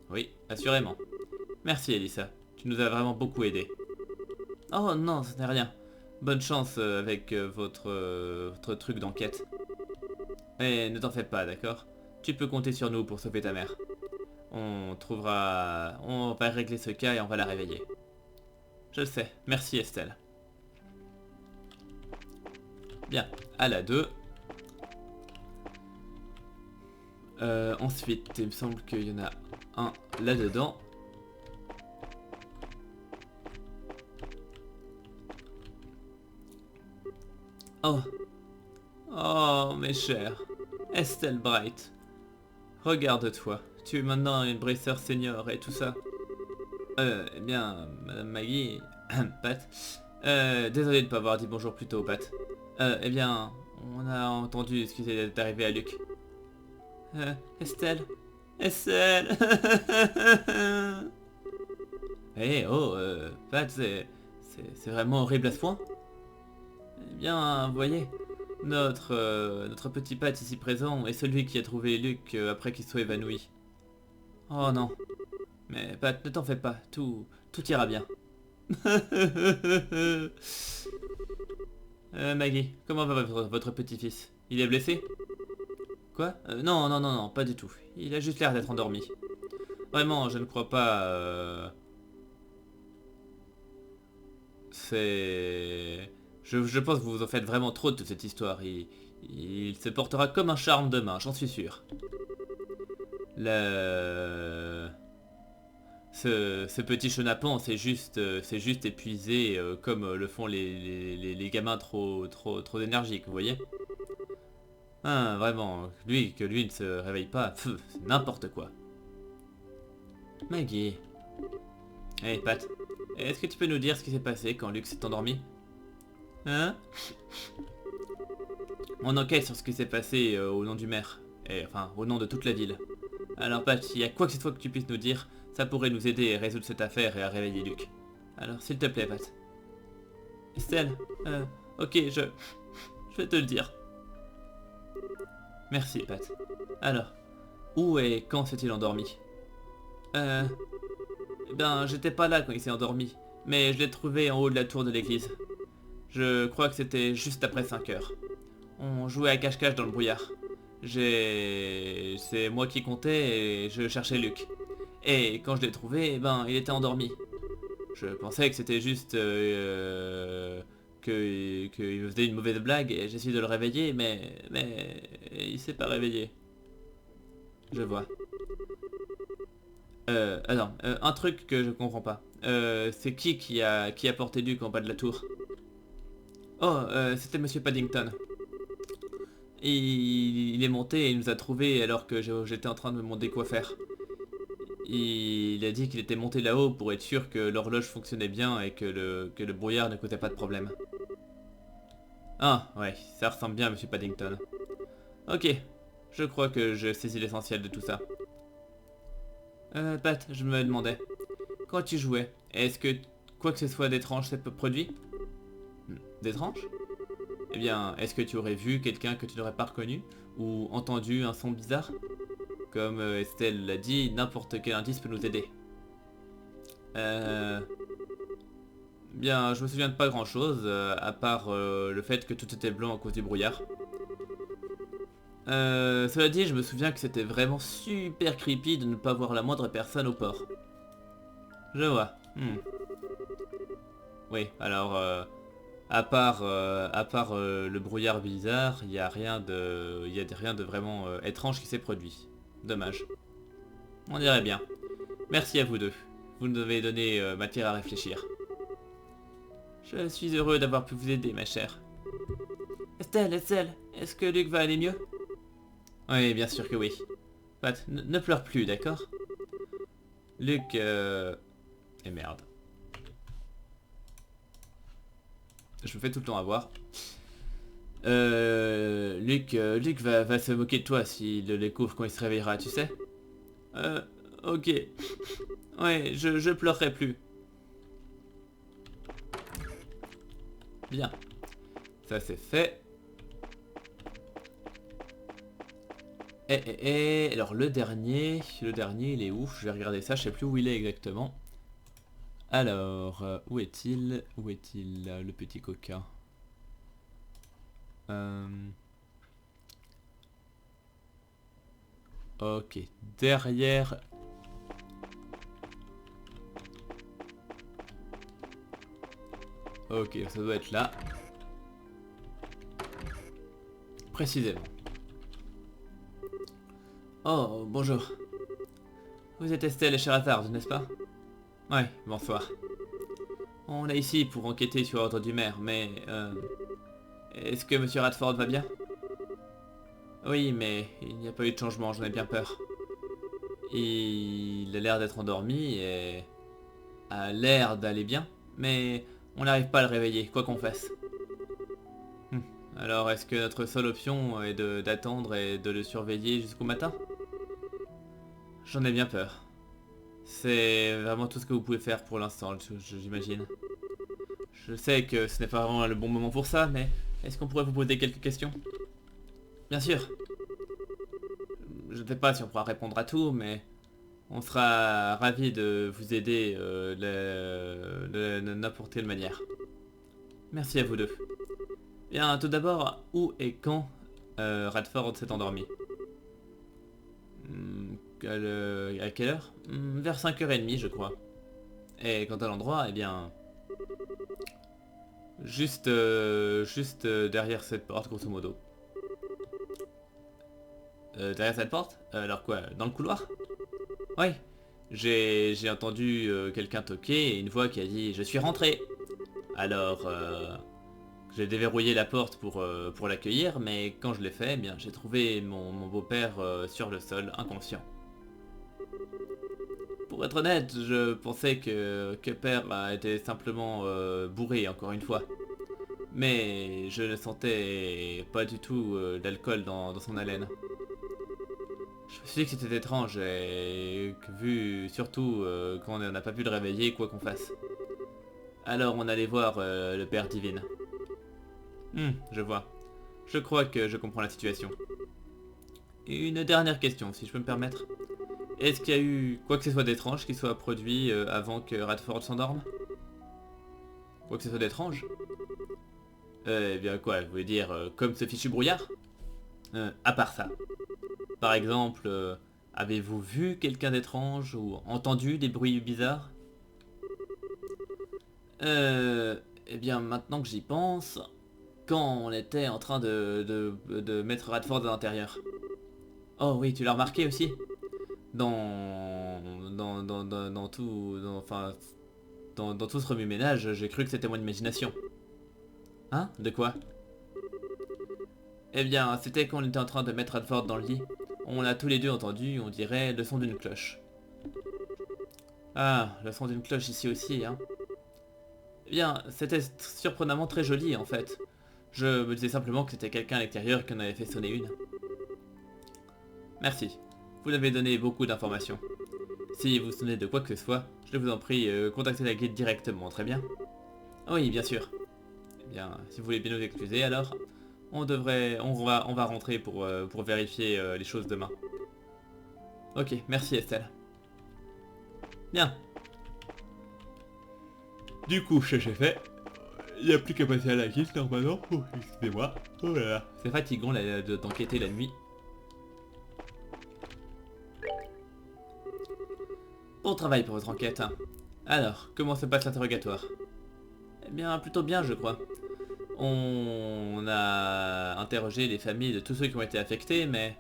Oui, assurément. Merci, Elissa. Tu nous as vraiment beaucoup aidé. Oh non, ce n'est rien. Bonne chance avec votre truc d'enquête. Et ne t'en fais pas, d'accord? Tu peux compter sur nous pour sauver ta mère. On trouvera... On va régler ce cas et on va la réveiller. Je le sais. Merci, Estelle. Bien. À la 2. Ensuite, il me semble qu'il y en a un là-dedans. Oh. Oh, mes chers. Estelle Bright. Regarde-toi. Tu es maintenant une Bracer senior et tout ça. Eh bien, Madame Maggie... Pat. Désolé de ne pas avoir dit bonjour plus tôt, Pat. Eh bien, on a entendu ce qui est arrivé à Luc. Estelle. Estelle. Eh oh, Pat, c'est vraiment horrible à ce point? Eh bien, vous voyez, notre petit Pat ici présent est celui qui a trouvé Luc après qu'il soit évanoui. Oh non. Mais Pat, ne t'en fais pas, tout ira bien. Maggie, comment va votre petit-fils? Il est blessé? Quoi? Non, non, non, non, pas du tout. Il a juste l'air d'être endormi. Vraiment, je ne crois pas... C'est... Je pense que vous vous en faites vraiment trop de toute cette histoire. Il se portera comme un charme demain, j'en suis sûr. Le... Ce petit chenapan, c'est juste épuisé comme le font les gamins trop énergiques, vous voyez? Ah, vraiment, que lui ne se réveille pas, c'est n'importe quoi. Maggie. Hey, Pat, est-ce que tu peux nous dire ce qui s'est passé quand Luc s'est endormi? Hein? On enquête sur ce qui s'est passé au nom du maire, et enfin, au nom de toute la ville. Alors Pat, s'il y a quoi que ce soit que tu puisses nous dire, ça pourrait nous aider à résoudre cette affaire et à réveiller Luc. Alors, s'il te plaît, Pat. Estelle, ok, je vais te le dire. Merci, Pat. Alors, où et quand s'est-il endormi? Eh ben, j'étais pas là quand il s'est endormi, mais je l'ai trouvé en haut de la tour de l'église. Je crois que c'était juste après 5 heures. On jouait à cache-cache dans le brouillard. C'est moi qui comptais et je cherchais Luc. Et quand je l'ai trouvé, eh ben, il était endormi. Je pensais que c'était juste qu'il me faisait une mauvaise blague et j'essayais de le réveiller, mais il s'est pas réveillé. Je vois. Attends, un truc que je comprends pas. C'est qui a porté Luc en bas de la tour? Oh, c'était Monsieur Paddington. Il est monté et il nous a trouvés alors que j'étais en train de me demander quoi faire. Il a dit qu'il était monté là-haut pour être sûr que l'horloge fonctionnait bien et que le brouillard ne causait pas de problème. Ah, ouais, ça ressemble bien à Monsieur Paddington. Ok, je crois que je saisis l'essentiel de tout ça. Pat, je me demandais, quand tu jouais, est-ce que quoi que ce soit d'étrange s'est produit? D'étrange? Eh bien, est-ce que tu aurais vu quelqu'un que tu n'aurais pas reconnu? Ou entendu un son bizarre? Comme Estelle l'a dit, n'importe quel indice peut nous aider. Bien, je me souviens de pas grand chose, à part le fait que tout était blanc à cause du brouillard. Cela dit, je me souviens que c'était vraiment super creepy de ne pas voir la moindre personne au port. Je vois. Oui, alors, à part le brouillard bizarre, il n'y a rien de vraiment étrange qui s'est produit. Dommage. On dirait bien. Merci à vous deux. Vous nous avez donné matière à réfléchir. Je suis heureux d'avoir pu vous aider, ma chère. Estelle, est-ce que Luc va aller mieux? Oui, bien sûr que oui. Pat, ne pleure plus, d'accord? Luc, eh merde. Je me fais tout le temps avoir. Luc va se moquer de toi s'il le découvre quand il se réveillera, tu sais? Ok. Ouais, je pleurerai plus. Bien. Ça c'est fait. Alors le dernier il est où? Je vais regarder ça, je sais plus où il est exactement. Alors, où est-il? Où est-il, le petit coquin? Ok, derrière... Ok, ça doit être là. Précisément. Oh, bonjour. Vous êtes Estelle et Sherazard, n'est-ce pas? Ouais, bonsoir. On est ici pour enquêter sur l'ordre du maire, mais... est-ce que Monsieur Radford va bien? Oui, mais il n'y a pas eu de changement, j'en ai bien peur. Il a l'air d'être endormi et... a l'air d'aller bien, mais on n'arrive pas à le réveiller, quoi qu'on fasse. Alors, est-ce que notre seule option est d'attendre et de le surveiller jusqu'au matin? J'en ai bien peur. C'est vraiment tout ce que vous pouvez faire pour l'instant, j'imagine. Je sais que ce n'est pas vraiment le bon moment pour ça, mais est-ce qu'on pourrait vous poser quelques questions? Bien sûr. Je ne sais pas si on pourra répondre à tout, mais on sera ravis de vous aider de n'importe quelle manière. Merci à vous deux. Bien, tout d'abord, où et quand Radford s'est endormi? À quelle heure? Vers 5h30, je crois. Et quant à l'endroit, eh bien... Juste derrière cette porte, grosso modo. Derrière cette porte? Alors quoi, dans le couloir? Oui. J'ai entendu quelqu'un toquer et une voix qui a dit «Je suis rentré». Alors, j'ai déverrouillé la porte pour l'accueillir, mais quand je l'ai fait, eh bien, j'ai trouvé mon beau-père sur le sol, inconscient. Pour être honnête, je pensais que père était simplement bourré, encore une fois. Mais je ne sentais pas du tout d'alcool dans son haleine. Je me suis dit que c'était étrange et que vu surtout qu'on n'a pas pu le réveiller quoi qu'on fasse. Alors on allait voir le père Divine. Je vois. Je crois que je comprends la situation. Et une dernière question, si je peux me permettre. Est-ce qu'il y a eu quoi que ce soit d'étrange qui soit produit avant que Radford s'endorme? Quoi que ce soit d'étrange? Eh bien quoi, vous voulez dire comme ce fichu brouillard? À part ça. Par exemple, avez-vous vu quelqu'un d'étrange ou entendu des bruits bizarres? Eh bien maintenant que j'y pense, quand on était en train de mettre Radford à l'intérieur. Oh oui, tu l'as remarqué aussi? Dans tout... enfin, dans tout ce remue-ménage, j'ai cru que c'était mon imagination. Hein? De quoi? Eh bien, c'était quand on était en train de mettre Radford dans le lit. On l'a tous les deux entendu, on dirait, le son d'une cloche. Ah, le son d'une cloche ici aussi, hein. Eh bien, c'était surprenamment très joli, en fait. Je me disais simplement que c'était quelqu'un à l'extérieur qui en avait fait sonner une. Merci. Vous m'avez donné beaucoup d'informations. Si vous vous souvenez de quoi que ce soit, je vous en prie, contactez la guide directement, très bien. Oui, bien sûr. Eh bien, si vous voulez bien nous excuser, alors, on va rentrer pour vérifier les choses demain. Ok, merci Estelle. Bien. Du coup, j'ai fait. Il n'y a plus qu'à passer à la guide normalement. Oh, excusez-moi. Oh là là. C'est fatigant d'enquêter la nuit. Bon travail pour votre enquête. Alors, comment se passe l'interrogatoire? Eh bien, plutôt bien, je crois. On a interrogé les familles de tous ceux qui ont été affectés, mais...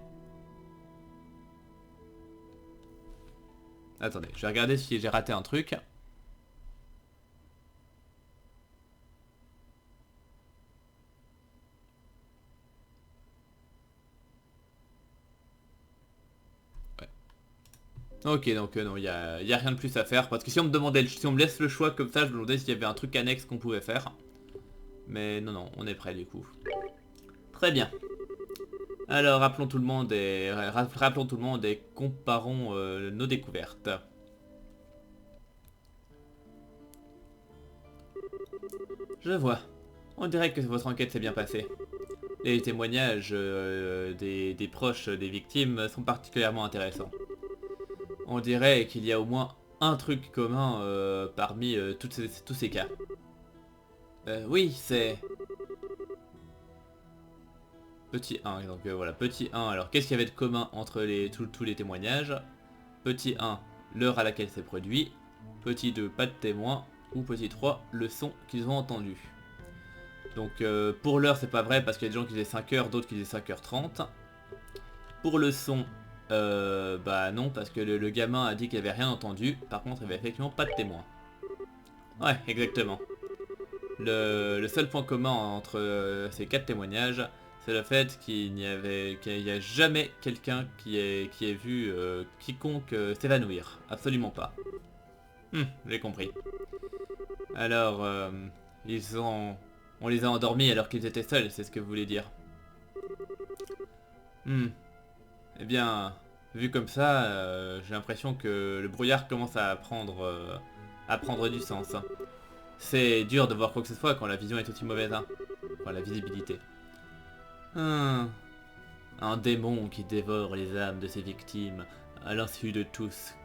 Attendez, je vais regarder si j'ai raté un truc. Ok, donc non, il y a rien de plus à faire, parce que si on me demandait, si on me laisse le choix comme ça, je me demandais s'il y avait un truc annexe qu'on pouvait faire. Mais non, non, on est prêt du coup. Très bien. Alors rappelons tout le monde et comparons nos découvertes. Je vois. On dirait que votre enquête s'est bien passée. Les témoignages des proches des victimes sont particulièrement intéressants. On dirait qu'il y a au moins un truc commun parmi tous ces cas. Oui, c'est... Petit 1, donc voilà, petit 1, alors qu'est-ce qu'il y avait de commun entre tous les témoignages? Petit 1, l'heure à laquelle c'est produit. Petit 2, pas de témoin. Ou petit 3, le son qu'ils ont entendu. Donc pour l'heure c'est pas vrai parce qu'il y a des gens qui disaient 5 heures, d'autres qui disaient 5h30. Pour le son, bah non, parce que le gamin a dit qu'il avait rien entendu. Par contre, il avait effectivement pas de témoin. Ouais, exactement. Le seul point commun entre ces 4 témoignages, c'est le fait qu'il n'y a jamais quelqu'un qui ait vu quiconque s'évanouir. Absolument pas. J'ai compris. Alors, on les a endormis alors qu'ils étaient seuls, c'est ce que vous voulez dire. Eh bien, vu comme ça, j'ai l'impression que le brouillard commence à prendre du sens. C'est dur de voir quoi que ce soit quand la vision est aussi mauvaise, hein. Enfin, la visibilité. Un démon qui dévore les âmes de ses victimes, à l'insu de tous,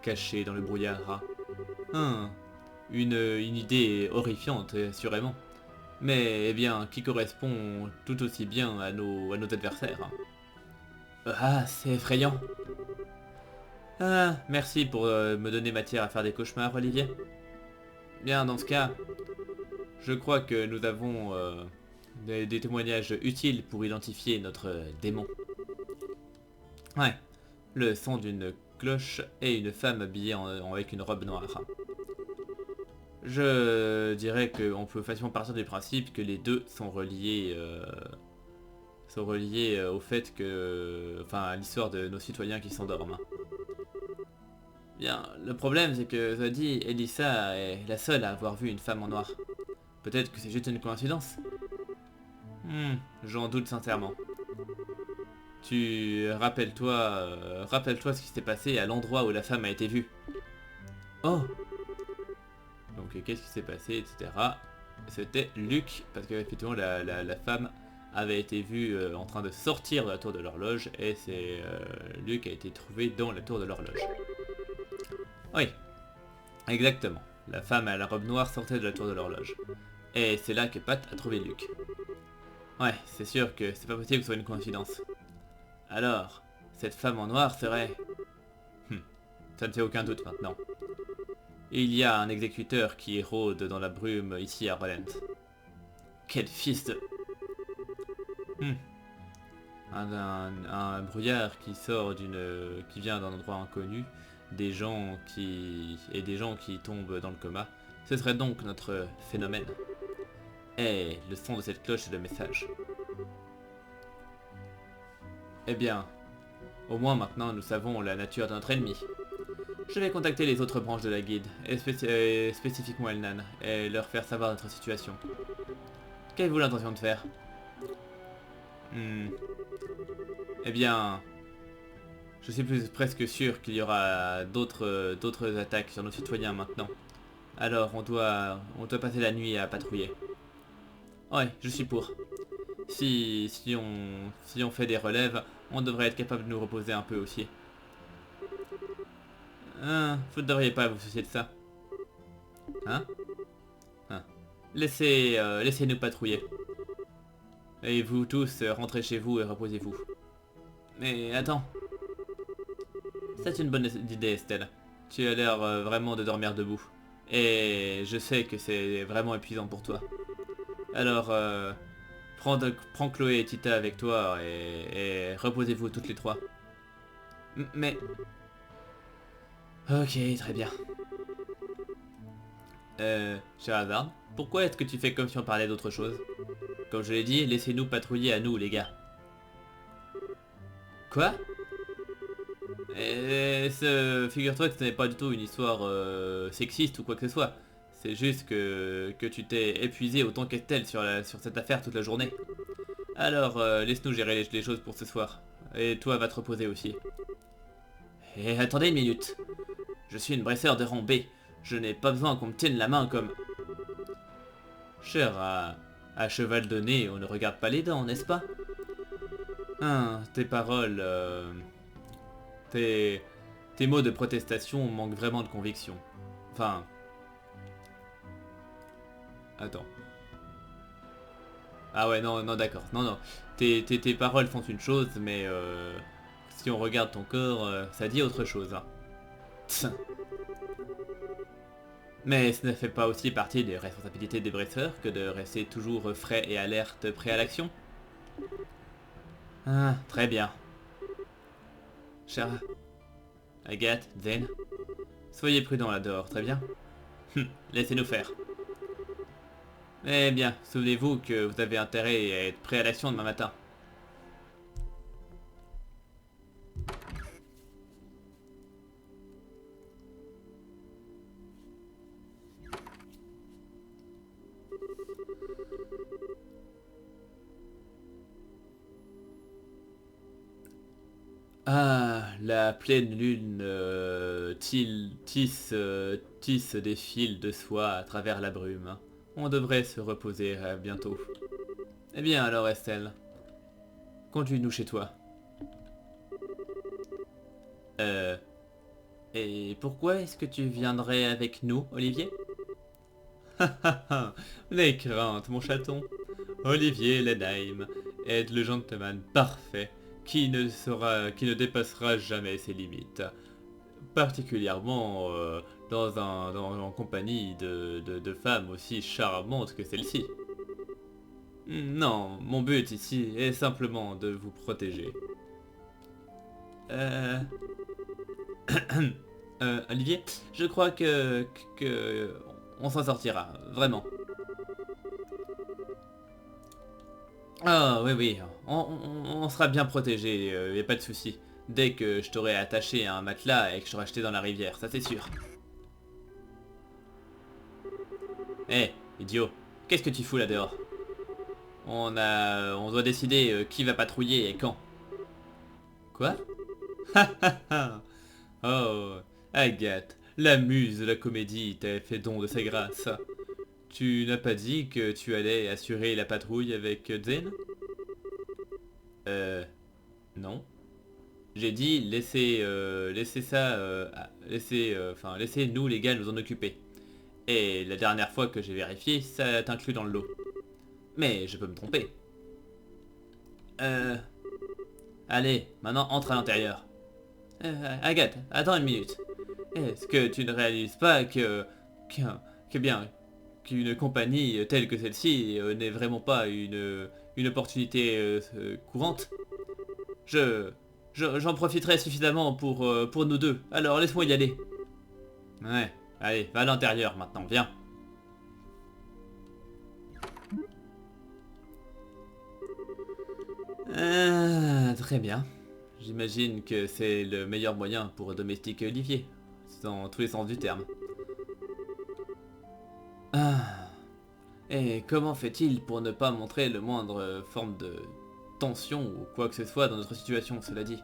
cachés dans le brouillard. Une idée horrifiante, assurément. Mais, eh bien, qui correspond tout aussi bien à nos adversaires. Ah, c'est effrayant. Ah, merci pour me donner matière à faire des cauchemars, Olivier. Bien, dans ce cas, Je crois que nous avons des témoignages utiles pour identifier notre démon. Ouais, le son d'une cloche et une femme habillée avec une robe noire. Je dirais qu'on peut facilement partir du principe que les deux sont reliés au fait que... Enfin, à l'histoire de nos citoyens qui s'endorment. Bien, le problème c'est que Zadie, Elissa est la seule à avoir vu une femme en noir. Peut-être que c'est juste une coïncidence. J'en doute sincèrement. Rappelle-toi ce qui s'est passé à l'endroit où la femme a été vue. Oh. Donc qu'est-ce qui s'est passé, etc. C'était Luc, parce qu'effectivement la femme avait été vue en train de sortir de la tour de l'horloge, et c'est Luc a été trouvé dans la tour de l'horloge. Oui, exactement. La femme à la robe noire sortait de la tour de l'horloge. Et c'est là que Pat a trouvé Luc. Ouais, c'est sûr que c'est pas possible que ce soit une coïncidence. Alors, cette femme en noir serait... ça ne fait aucun doute maintenant. Il y a un exécuteur qui rôde dans la brume ici à Relent. Quel fils de... Un brouillard qui sort qui vient d'un endroit inconnu, des gens qui tombent dans le coma. Ce serait donc notre phénomène. Et le son de cette cloche est le message. Eh bien, au moins maintenant nous savons la nature de notre ennemi. Je vais contacter les autres branches de la guilde, et spécifiquement Elnan, et leur faire savoir notre situation. Qu'avez-vous l'intention de faire? Eh bien, je suis presque sûr qu'il y aura d'autres attaques sur nos citoyens maintenant. Alors on doit passer la nuit à patrouiller. Ouais, je suis pour. Si on fait des relèves, on devrait être capable de nous reposer un peu aussi. Vous ne devriez pas vous soucier de ça. Hein? Laissez-nous patrouiller. Et vous tous, rentrez chez vous et reposez-vous. Mais attends. C'est une bonne idée, Estelle. Tu as l'air vraiment de dormir debout. Et je sais que c'est vraiment épuisant pour toi. Alors, prends Chloé et Tita avec toi et reposez-vous toutes les trois. Mais... Ok, très bien. Sherazade, pourquoi est-ce que tu fais comme si on parlait d'autre chose? Comme je l'ai dit, laissez-nous patrouiller à nous, les gars. Quoi? Figure-toi que ce n'est pas du tout une histoire sexiste ou quoi que ce soit. C'est juste que tu t'es épuisé autant qu'Estelle sur cette affaire toute la journée. Alors, laisse-nous gérer les choses pour ce soir. Et toi, va te reposer aussi. Et attendez une minute. Je suis une bresseur de rang B. Je n'ai pas besoin qu'on me tienne la main comme... Cher, à cheval de nez, on ne regarde pas les dents, n'est-ce pas? Tes paroles... Tes mots de protestation manquent vraiment de conviction. Enfin... Attends. Ah ouais, non, d'accord. Non. Tes paroles font une chose, mais si on regarde ton corps, ça dit autre chose. Hein. Mais ce ne fait pas aussi partie des responsabilités des bresseurs que de rester toujours frais et alerte, prêt à l'action? Très bien. Chara, Agathe, Zen, soyez prudents là dehors, très bien? Laissez-nous faire. Eh bien, souvenez-vous que vous avez intérêt à être prêt à l'action demain matin. La pleine lune tisse des fils de soie à travers la brume. Hein. On devrait se reposer bientôt. Eh bien alors Estelle, conduis-nous chez toi. Et pourquoi est-ce que tu viendrais avec nous, Olivier? Les craintes, mon chaton. Olivier Lenheim est le gentleman parfait qui ne dépassera jamais ses limites. particulièrement en compagnie de femmes aussi charmantes que celle-ci. Non, mon but ici est simplement de vous protéger. Euh... Olivier, je crois que on s'en sortira, vraiment. Ah oui oui, on sera bien protégé, y a pas de souci. Dès que je t'aurai attaché à un matelas et que je t'aurai jeté dans la rivière, ça c'est sûr. Hé, idiot, qu'est-ce que tu fous là dehors? On doit décider qui va patrouiller et quand. Quoi? Oh, Agathe, la muse de la comédie t'a fait don de sa grâce. Tu n'as pas dit que tu allais assurer la patrouille avec Zen? Non. J'ai dit laissez ça, laissez nous les gars nous en occuper. Et la dernière fois que j'ai vérifié, ça t'inclut dans le lot. Mais je peux me tromper. Euh... Allez, maintenant entre à l'intérieur. Agathe, attends une minute. Est-ce que tu ne réalises pas que bien, qu'une compagnie telle que celle-ci n'est vraiment pas une opportunité courante? J'en profiterai suffisamment pour nous deux. Alors laisse-moi y aller. Ouais, allez, va à l'intérieur maintenant, viens. Très bien. J'imagine que c'est le meilleur moyen pour domestiquer Olivier, dans tous les sens du terme. Ah. Et comment fait-il pour ne pas montrer le moindre forme de tension ou quoi que ce soit dans notre situation, cela dit?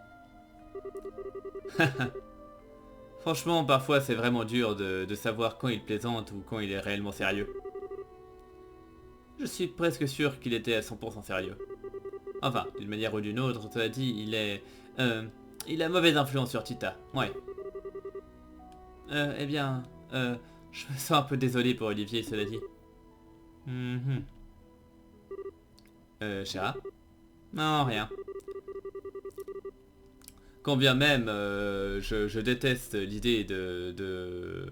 Franchement, parfois c'est vraiment dur de savoir quand il plaisante ou quand il est réellement sérieux. Je suis presque sûr qu'il était à 100% sérieux. Enfin, d'une manière ou d'une autre, cela dit, il a mauvaise influence sur Tita, ouais. Eh bien, je me sens un peu désolé pour Olivier, cela dit. Mhm. Chéra? Non, rien. Quand bien même, je déteste l'idée de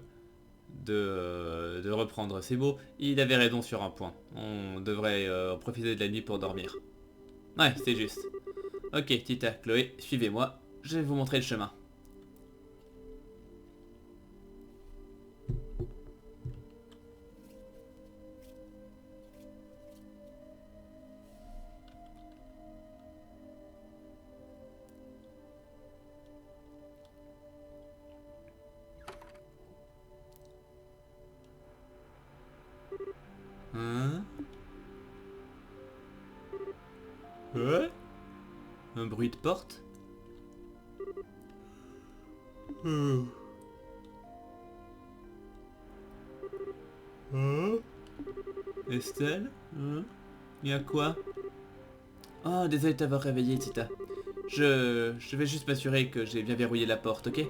reprendre ses mots, il avait raison sur un point. On devrait profiter de la nuit pour dormir. Ouais, c'est juste. Ok, Tita, Chloé, suivez-moi. Je vais vous montrer le chemin. Hein? Ouais? Un bruit de porte? Hmm. Hein? Estelle? Hein? Y a quoi? Oh, désolé de t'avoir réveillé, Tita. Je vais juste m'assurer que j'ai bien verrouillé la porte, ok?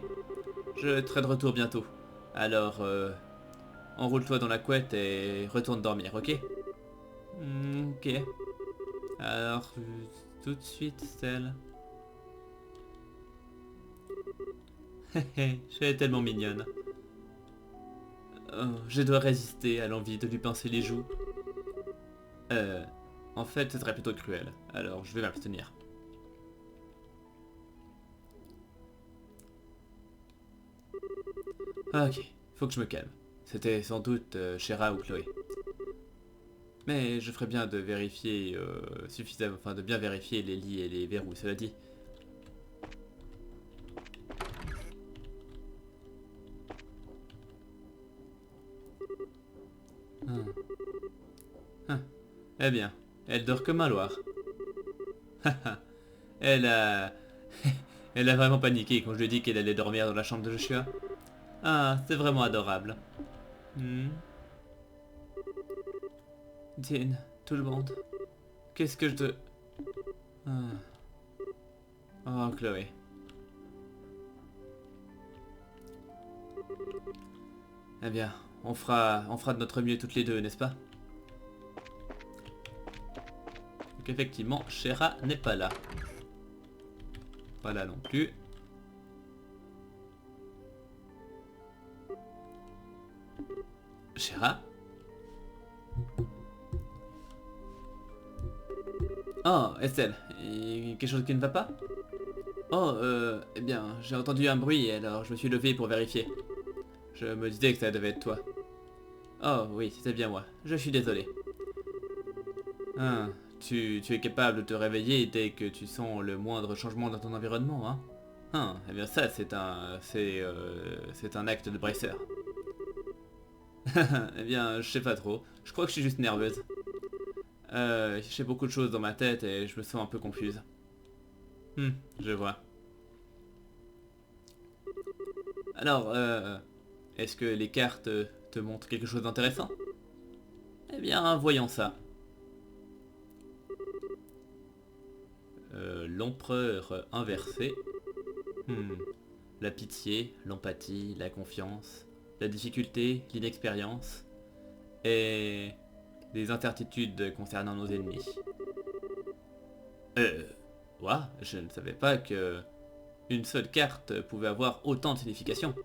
Je serai de retour bientôt. Alors, enroule-toi dans la couette et retourne dormir, ok? Ok. Alors, tout de suite, Estelle. Hé, je suis tellement mignonne. Oh, je dois résister à l'envie de lui pincer les joues. En fait, ce serait plutôt cruel. Alors, je vais m'abstenir. Ok, faut que je me calme. C'était sans doute Shera ou Chloé. Mais je ferais bien de vérifier suffisamment, enfin de bien vérifier les lits et les verrous, cela dit. Hum. Hum. Eh bien, elle dort comme un loir. elle a... elle a vraiment paniqué quand je lui ai dit qu'elle allait dormir dans la chambre de Joshua. Ah, c'est vraiment adorable. Hmm. Dean, tout le monde. Qu'est-ce que je te... Ah. Oh, Chloé. Eh bien, on fera de notre mieux toutes les deux, n'est-ce pas? Donc effectivement, Shera n'est pas là. Pas là non plus. Shara? Oh, Estelle, quelque chose qui ne va pas? Oh, eh bien, j'ai entendu un bruit, alors je me suis levé pour vérifier. Je me disais que ça devait être toi. Oh, oui, c'était bien moi. Je suis désolé. Hein, tu es capable de te réveiller dès que tu sens le moindre changement dans ton environnement, hein? Eh bien ça, c'est un acte de brasseur. Eh bien, je sais pas trop. Je crois que je suis juste nerveuse. J'ai beaucoup de choses dans ma tête et je me sens un peu confuse. Je vois. Alors, est-ce que les cartes te montrent quelque chose d'intéressant? Eh bien, voyons ça. L'empereur inversé. La pitié, l'empathie, la confiance, la difficulté, l'inexpérience et des incertitudes concernant nos ennemis. Ouah, je ne savais pas que une seule carte pouvait avoir autant de signification.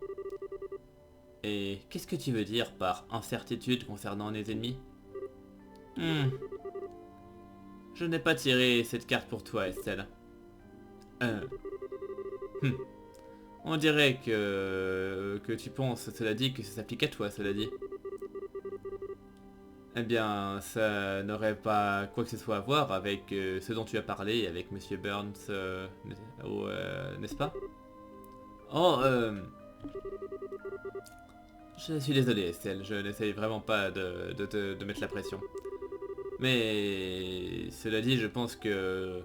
Et qu'est-ce que tu veux dire par incertitude concernant les ennemis? Je n'ai pas tiré cette carte pour toi, Estelle. Euh... hmm. On dirait que tu penses, cela dit, que ça s'applique à toi, cela dit. Eh bien, ça n'aurait pas quoi que ce soit à voir avec ce dont tu as parlé avec Monsieur Burns, n'est-ce pas? Oh, je suis désolé, Estelle, je n'essaye vraiment pas de mettre la pression. Mais cela dit, je pense que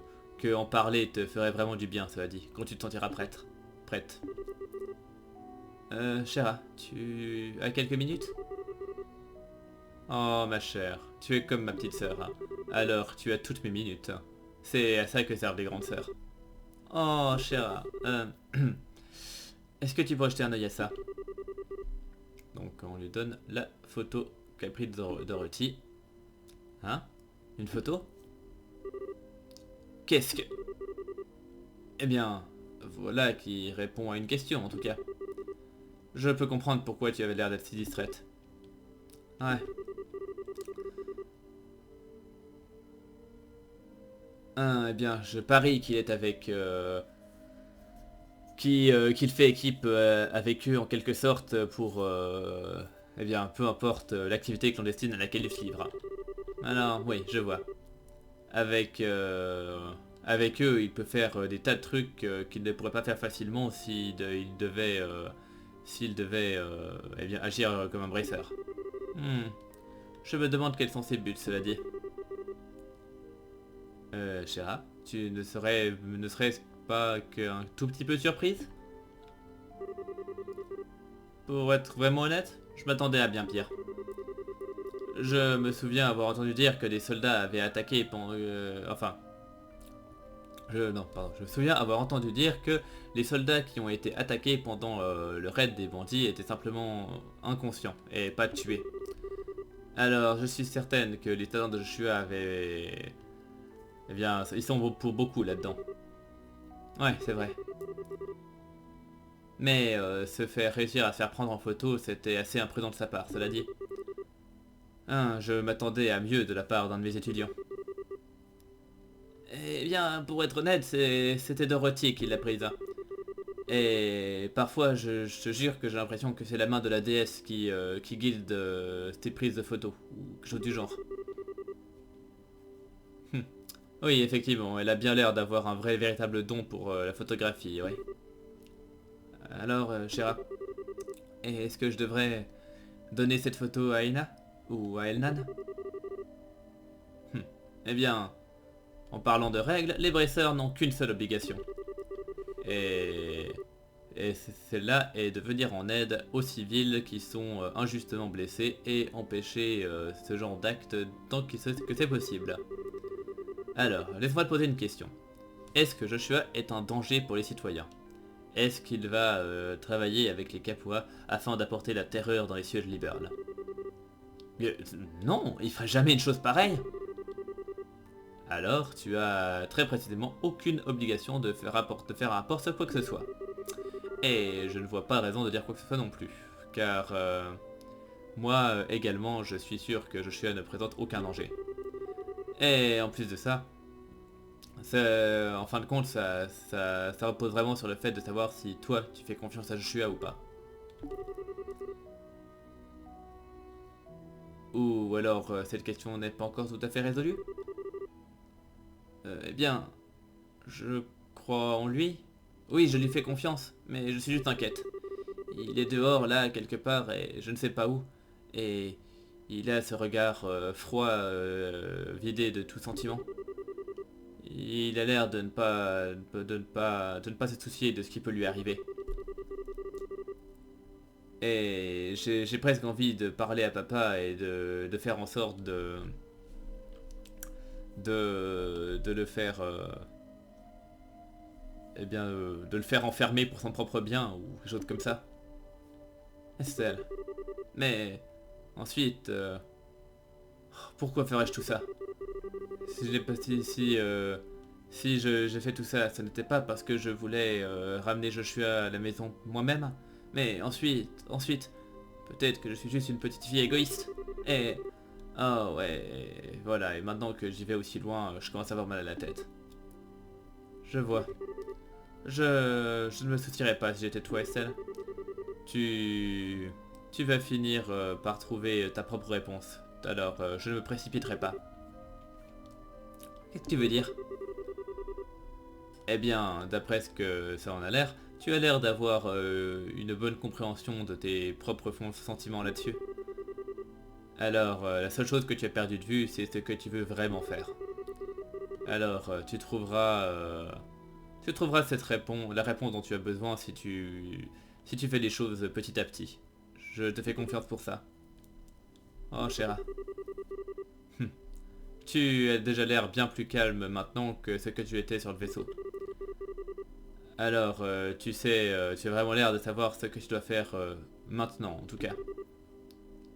en parler te ferait vraiment du bien, cela dit, quand tu te sentiras prête. Prête. Chéra, tu as quelques minutes? Oh ma chère, tu es comme ma petite sœur, hein. Alors tu as toutes mes minutes. C'est à ça que servent les grandes sœurs. Oh chéra, est-ce que tu pourrais jeter un œil à ça? Donc on lui donne la photo qu'a prise Dorothy. Hein? Une photo? Qu'est-ce que... Eh bien, voilà qui répond à une question en tout cas. Je peux comprendre pourquoi tu avais l'air d'être si distraite. Ouais. Eh bien, je parie qu'il est avec... qu'il fait équipe avec eux en quelque sorte pour... eh bien, peu importe l'activité clandestine à laquelle il se livre. Alors, oui, je vois. Avec... avec eux, il peut faire des tas de trucs qu'il ne pourrait pas faire facilement s'il devait eh bien, agir comme un brasseur. Je me demande quels sont ses buts, cela dit. Chéra, tu ne serais-ce pas qu'un tout petit peu surprise? Pour être vraiment honnête, je m'attendais à bien pire. Je me souviens avoir entendu dire que des soldats avaient attaqué pendant... enfin... non, pardon. Je me souviens avoir entendu dire que les soldats qui ont été attaqués pendant le raid des bandits étaient simplement inconscients et pas tués. Alors, je suis certaine que les talents de Joshua avaient... Eh bien, ils sont pour beaucoup là-dedans. Ouais, c'est vrai. Mais se faire réussir à se faire prendre en photo, c'était assez imprudent de sa part, cela dit. Je m'attendais à mieux de la part d'un de mes étudiants. Eh bien, pour être honnête, c'était Dorothy qui l'a prise. Et parfois, je te jure que j'ai l'impression que c'est la main de la déesse qui guide tes prises de photos, ou quelque chose du genre. Oui, effectivement, elle a bien l'air d'avoir un véritable don pour la photographie, oui. Alors, Shira, est-ce que je devrais donner cette photo à Ina? Ou à Elnan? Eh bien, en parlant de règles, les brasseurs n'ont qu'une seule obligation. Et celle-là est de venir en aide aux civils qui sont injustement blessés et empêcher ce genre d'acte tant que c'est possible. Alors, laisse-moi te poser une question. Est-ce que Joshua est un danger pour les citoyens? Est-ce qu'il va travailler avec les Kapua afin d'apporter la terreur dans les cieux de Liberl? Non, il ferait jamais une chose pareille. Alors, tu as très précisément aucune obligation de faire rapport sur quoi que ce soit. Et je ne vois pas raison de dire quoi que ce soit non plus. Car moi également, je suis sûr que Joshua ne présente aucun danger. Et en plus de ça, en fin de compte, ça repose vraiment sur le fait de savoir si toi, tu fais confiance à Joshua ou pas. Ou alors, cette question n'est pas encore tout à fait résolue. Eh bien, je crois en lui. Oui, je lui fais confiance, mais je suis juste inquiète. Il est dehors, là, quelque part, et je ne sais pas où. Et il a ce regard froid, vidé de tout sentiment. Il a l'air de ne pas se soucier de ce qui peut lui arriver. Et j'ai presque envie de parler à papa et de faire en sorte de le faire... eh bien, de le faire enfermer pour son propre bien, ou quelque chose comme ça. Estelle. Mais... ensuite... pourquoi ferais-je tout ça? Si j'ai pas... si j'ai fait tout ça, ce n'était pas parce que je voulais ramener Joshua à la maison moi-même. Mais ensuite, peut-être que je suis juste une petite fille égoïste. Et... ah ouais, voilà, et maintenant que j'y vais aussi loin, je commence à avoir mal à la tête. Je vois. Je ne me soutirais pas si j'étais toi, Estelle. Tu... tu vas finir par trouver ta propre réponse. Alors, je ne me précipiterai pas. Qu'est-ce que tu veux dire? Eh bien, d'après ce que ça en a l'air, tu as l'air d'avoir une bonne compréhension de tes propres sentiments là-dessus. Alors, la seule chose que tu as perdu de vue, c'est ce que tu veux vraiment faire. Alors, tu trouveras la réponse dont tu as besoin si tu fais les choses petit à petit. Je te fais confiance pour ça. Oh, chéra. Tu as déjà l'air bien plus calme maintenant que ce que tu étais sur le vaisseau. Alors, tu sais, tu as vraiment l'air de savoir ce que tu dois faire maintenant, en tout cas.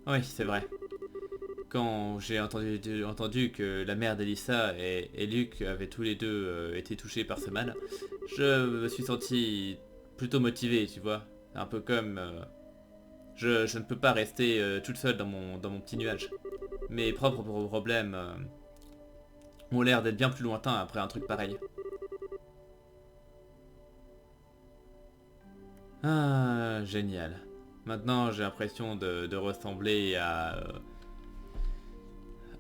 Oui, c'est vrai. Quand j'ai entendu que la mère d'Elissa et Luc avaient tous les deux été touchés par ce mal, je me suis senti plutôt motivé, tu vois. Un peu comme... je ne peux pas rester toute seule dans mon petit nuage. Mes propres problèmes ont l'air d'être bien plus lointains après un truc pareil. Ah, génial. Maintenant, j'ai l'impression de ressembler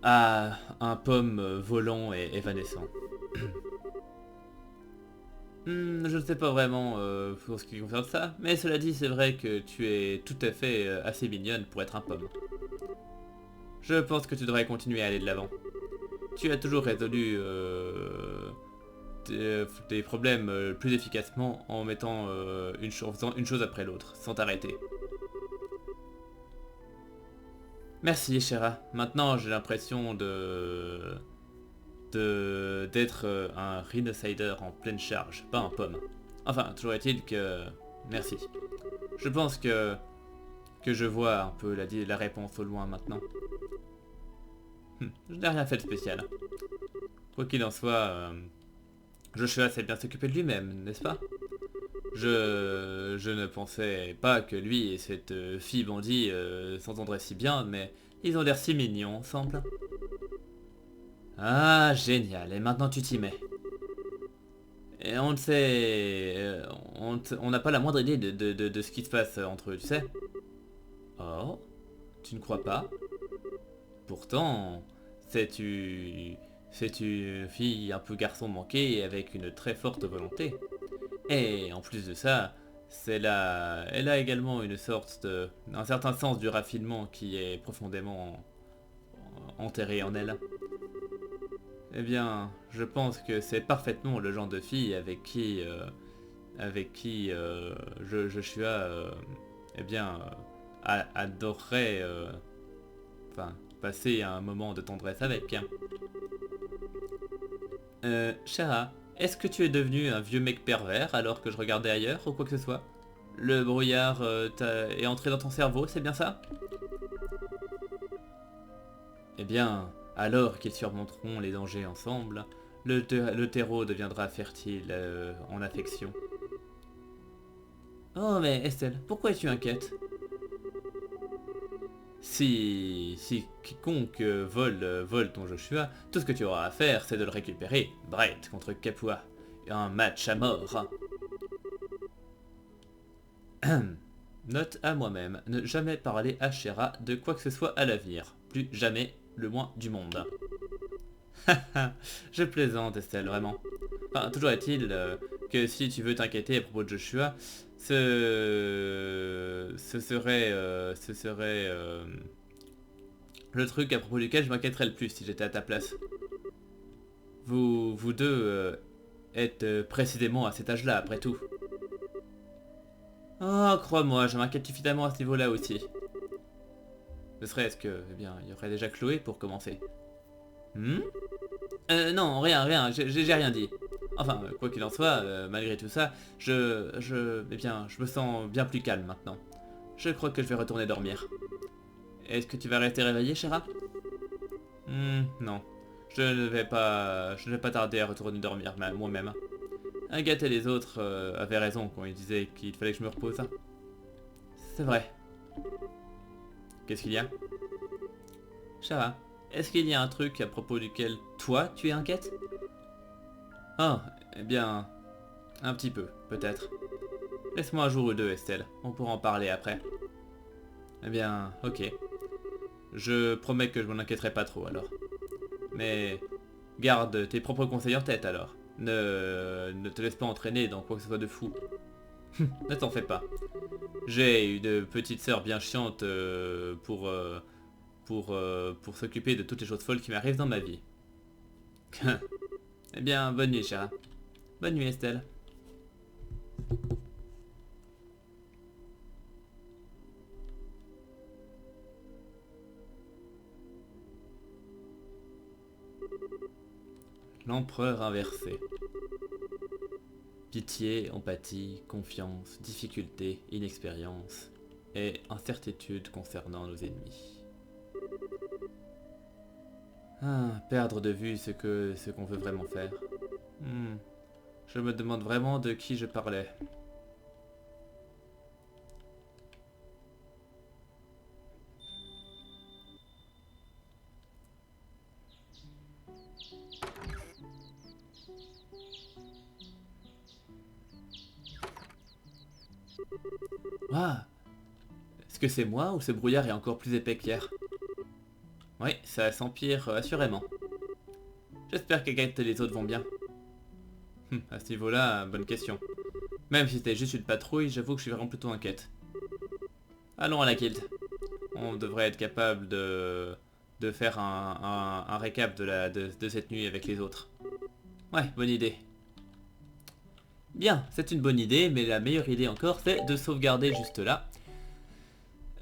à un pomme volant et évanescent. Je ne sais pas vraiment pour ce qui concerne ça, mais cela dit, c'est vrai que tu es tout à fait assez mignonne pour être un pomme. Je pense que tu devrais continuer à aller de l'avant. Tu as toujours résolu tes problèmes plus efficacement en mettant en faisant une chose après l'autre, sans t'arrêter. Merci, Shera. Maintenant, j'ai l'impression d'être un rhinocider en pleine charge, pas un pomme. Enfin, toujours est-il que... merci. Je pense que je vois un peu la réponse au loin maintenant. Je n'ai rien fait de spécial. Quoi qu'il en soit, Joshua sait bien s'occuper de lui-même, n'est-ce pas? Je ne pensais pas que lui et cette fille bandit s'entendraient si bien, mais ils ont l'air si mignons ensemble. Ah, génial, et maintenant tu t'y mets. Et on ne sait... on n'a pas la moindre idée de ce qui se passe entre eux, tu sais. Oh, tu ne crois pas? Pourtant, c'est une fille un peu garçon manqué avec une très forte volonté. Et en plus de ça, elle a également un certain sens du raffinement qui est profondément enterré en elle. Eh bien, je pense que c'est parfaitement le genre de fille avec qui Joshua, eh bien, adorerait, enfin, passer un moment de tendresse avec. Shara, est-ce que tu es devenu un vieux mec pervers alors que je regardais ailleurs ou quoi que ce soit? Le brouillard est entré dans ton cerveau, c'est bien ça? Eh bien, alors qu'ils surmonteront les dangers ensemble, le terreau deviendra fertile en affection. Oh mais Estelle, pourquoi es-tu inquiète? Si quiconque vole ton Joshua, tout ce que tu auras à faire, c'est de le récupérer. Brett contre Kapua. Un match à mort. Note à moi-même, ne jamais parler à Shera de quoi que ce soit à l'avenir. Plus jamais, le moins du monde. Je plaisante, Estelle, vraiment. Enfin, toujours est-il que si tu veux t'inquiéter à propos de Joshua, ce serait le truc à propos duquel je m'inquiéterais le plus si j'étais à ta place. Vous deux êtes précisément à cet âge-là, après tout. Oh, crois-moi, je m'inquiète suffisamment à ce niveau-là aussi. Ne serait-ce que, eh bien, il y aurait déjà Chloé pour commencer. Non, rien, j'ai rien dit. Enfin, quoi qu'il en soit, malgré tout ça, eh bien, je me sens bien plus calme maintenant. Je crois que je vais retourner dormir. Est-ce que tu vas rester réveillé, Shera? Non. Je ne vais pas tarder à retourner dormir moi-même. Agathe et les autres avaient raison quand ils disaient qu'il fallait que je me repose. C'est vrai. Qu'est-ce qu'il y a? Shera, est-ce qu'il y a un truc à propos duquel toi tu es inquiète? Oh, eh bien, un petit peu, peut-être. Laisse-moi un jour ou deux, Estelle. On pourra en parler après. Eh bien, ok. Je promets que je m'en inquiéterai pas trop alors. Mais garde tes propres conseils en tête alors. Ne te laisse pas entraîner dans quoi que ce soit de fou. Ne t'en fais pas. J'ai une petite sœur bien chiante pour s'occuper de toutes les choses folles qui m'arrivent dans ma vie. Eh bien, bonne nuit, Shera. Bonne nuit, Estelle. L'empereur inversé. Pitié, empathie, confiance, difficulté, inexpérience et incertitude concernant nos ennemis. Perdre de vue ce qu'on veut vraiment faire. Je me demande vraiment de qui je parlais. Est-ce que c'est moi ou ce brouillard est encore plus épais qu'hier? Oui, ça s'empire assurément. J'espère qu'Agathe et les autres vont bien. À ce niveau-là, bonne question. Même si c'était juste une patrouille, j'avoue que je suis vraiment plutôt inquiète. Allons à la guilde. On devrait être capable de faire un récap de cette nuit avec les autres. Ouais, bonne idée. Bien, c'est une bonne idée, mais la meilleure idée encore, c'est de sauvegarder juste là.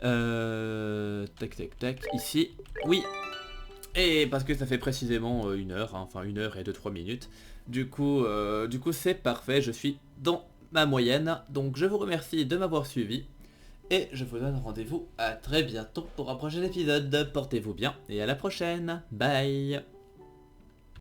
Tac, ici. Oui. Et parce que ça fait précisément 1 heure, hein, enfin 1 heure et 2-3 minutes. Du coup c'est parfait, je suis dans ma moyenne. Donc je vous remercie de m'avoir suivi. Et je vous donne rendez-vous à très bientôt pour un prochain épisode. Portez-vous bien et à la prochaine. Bye.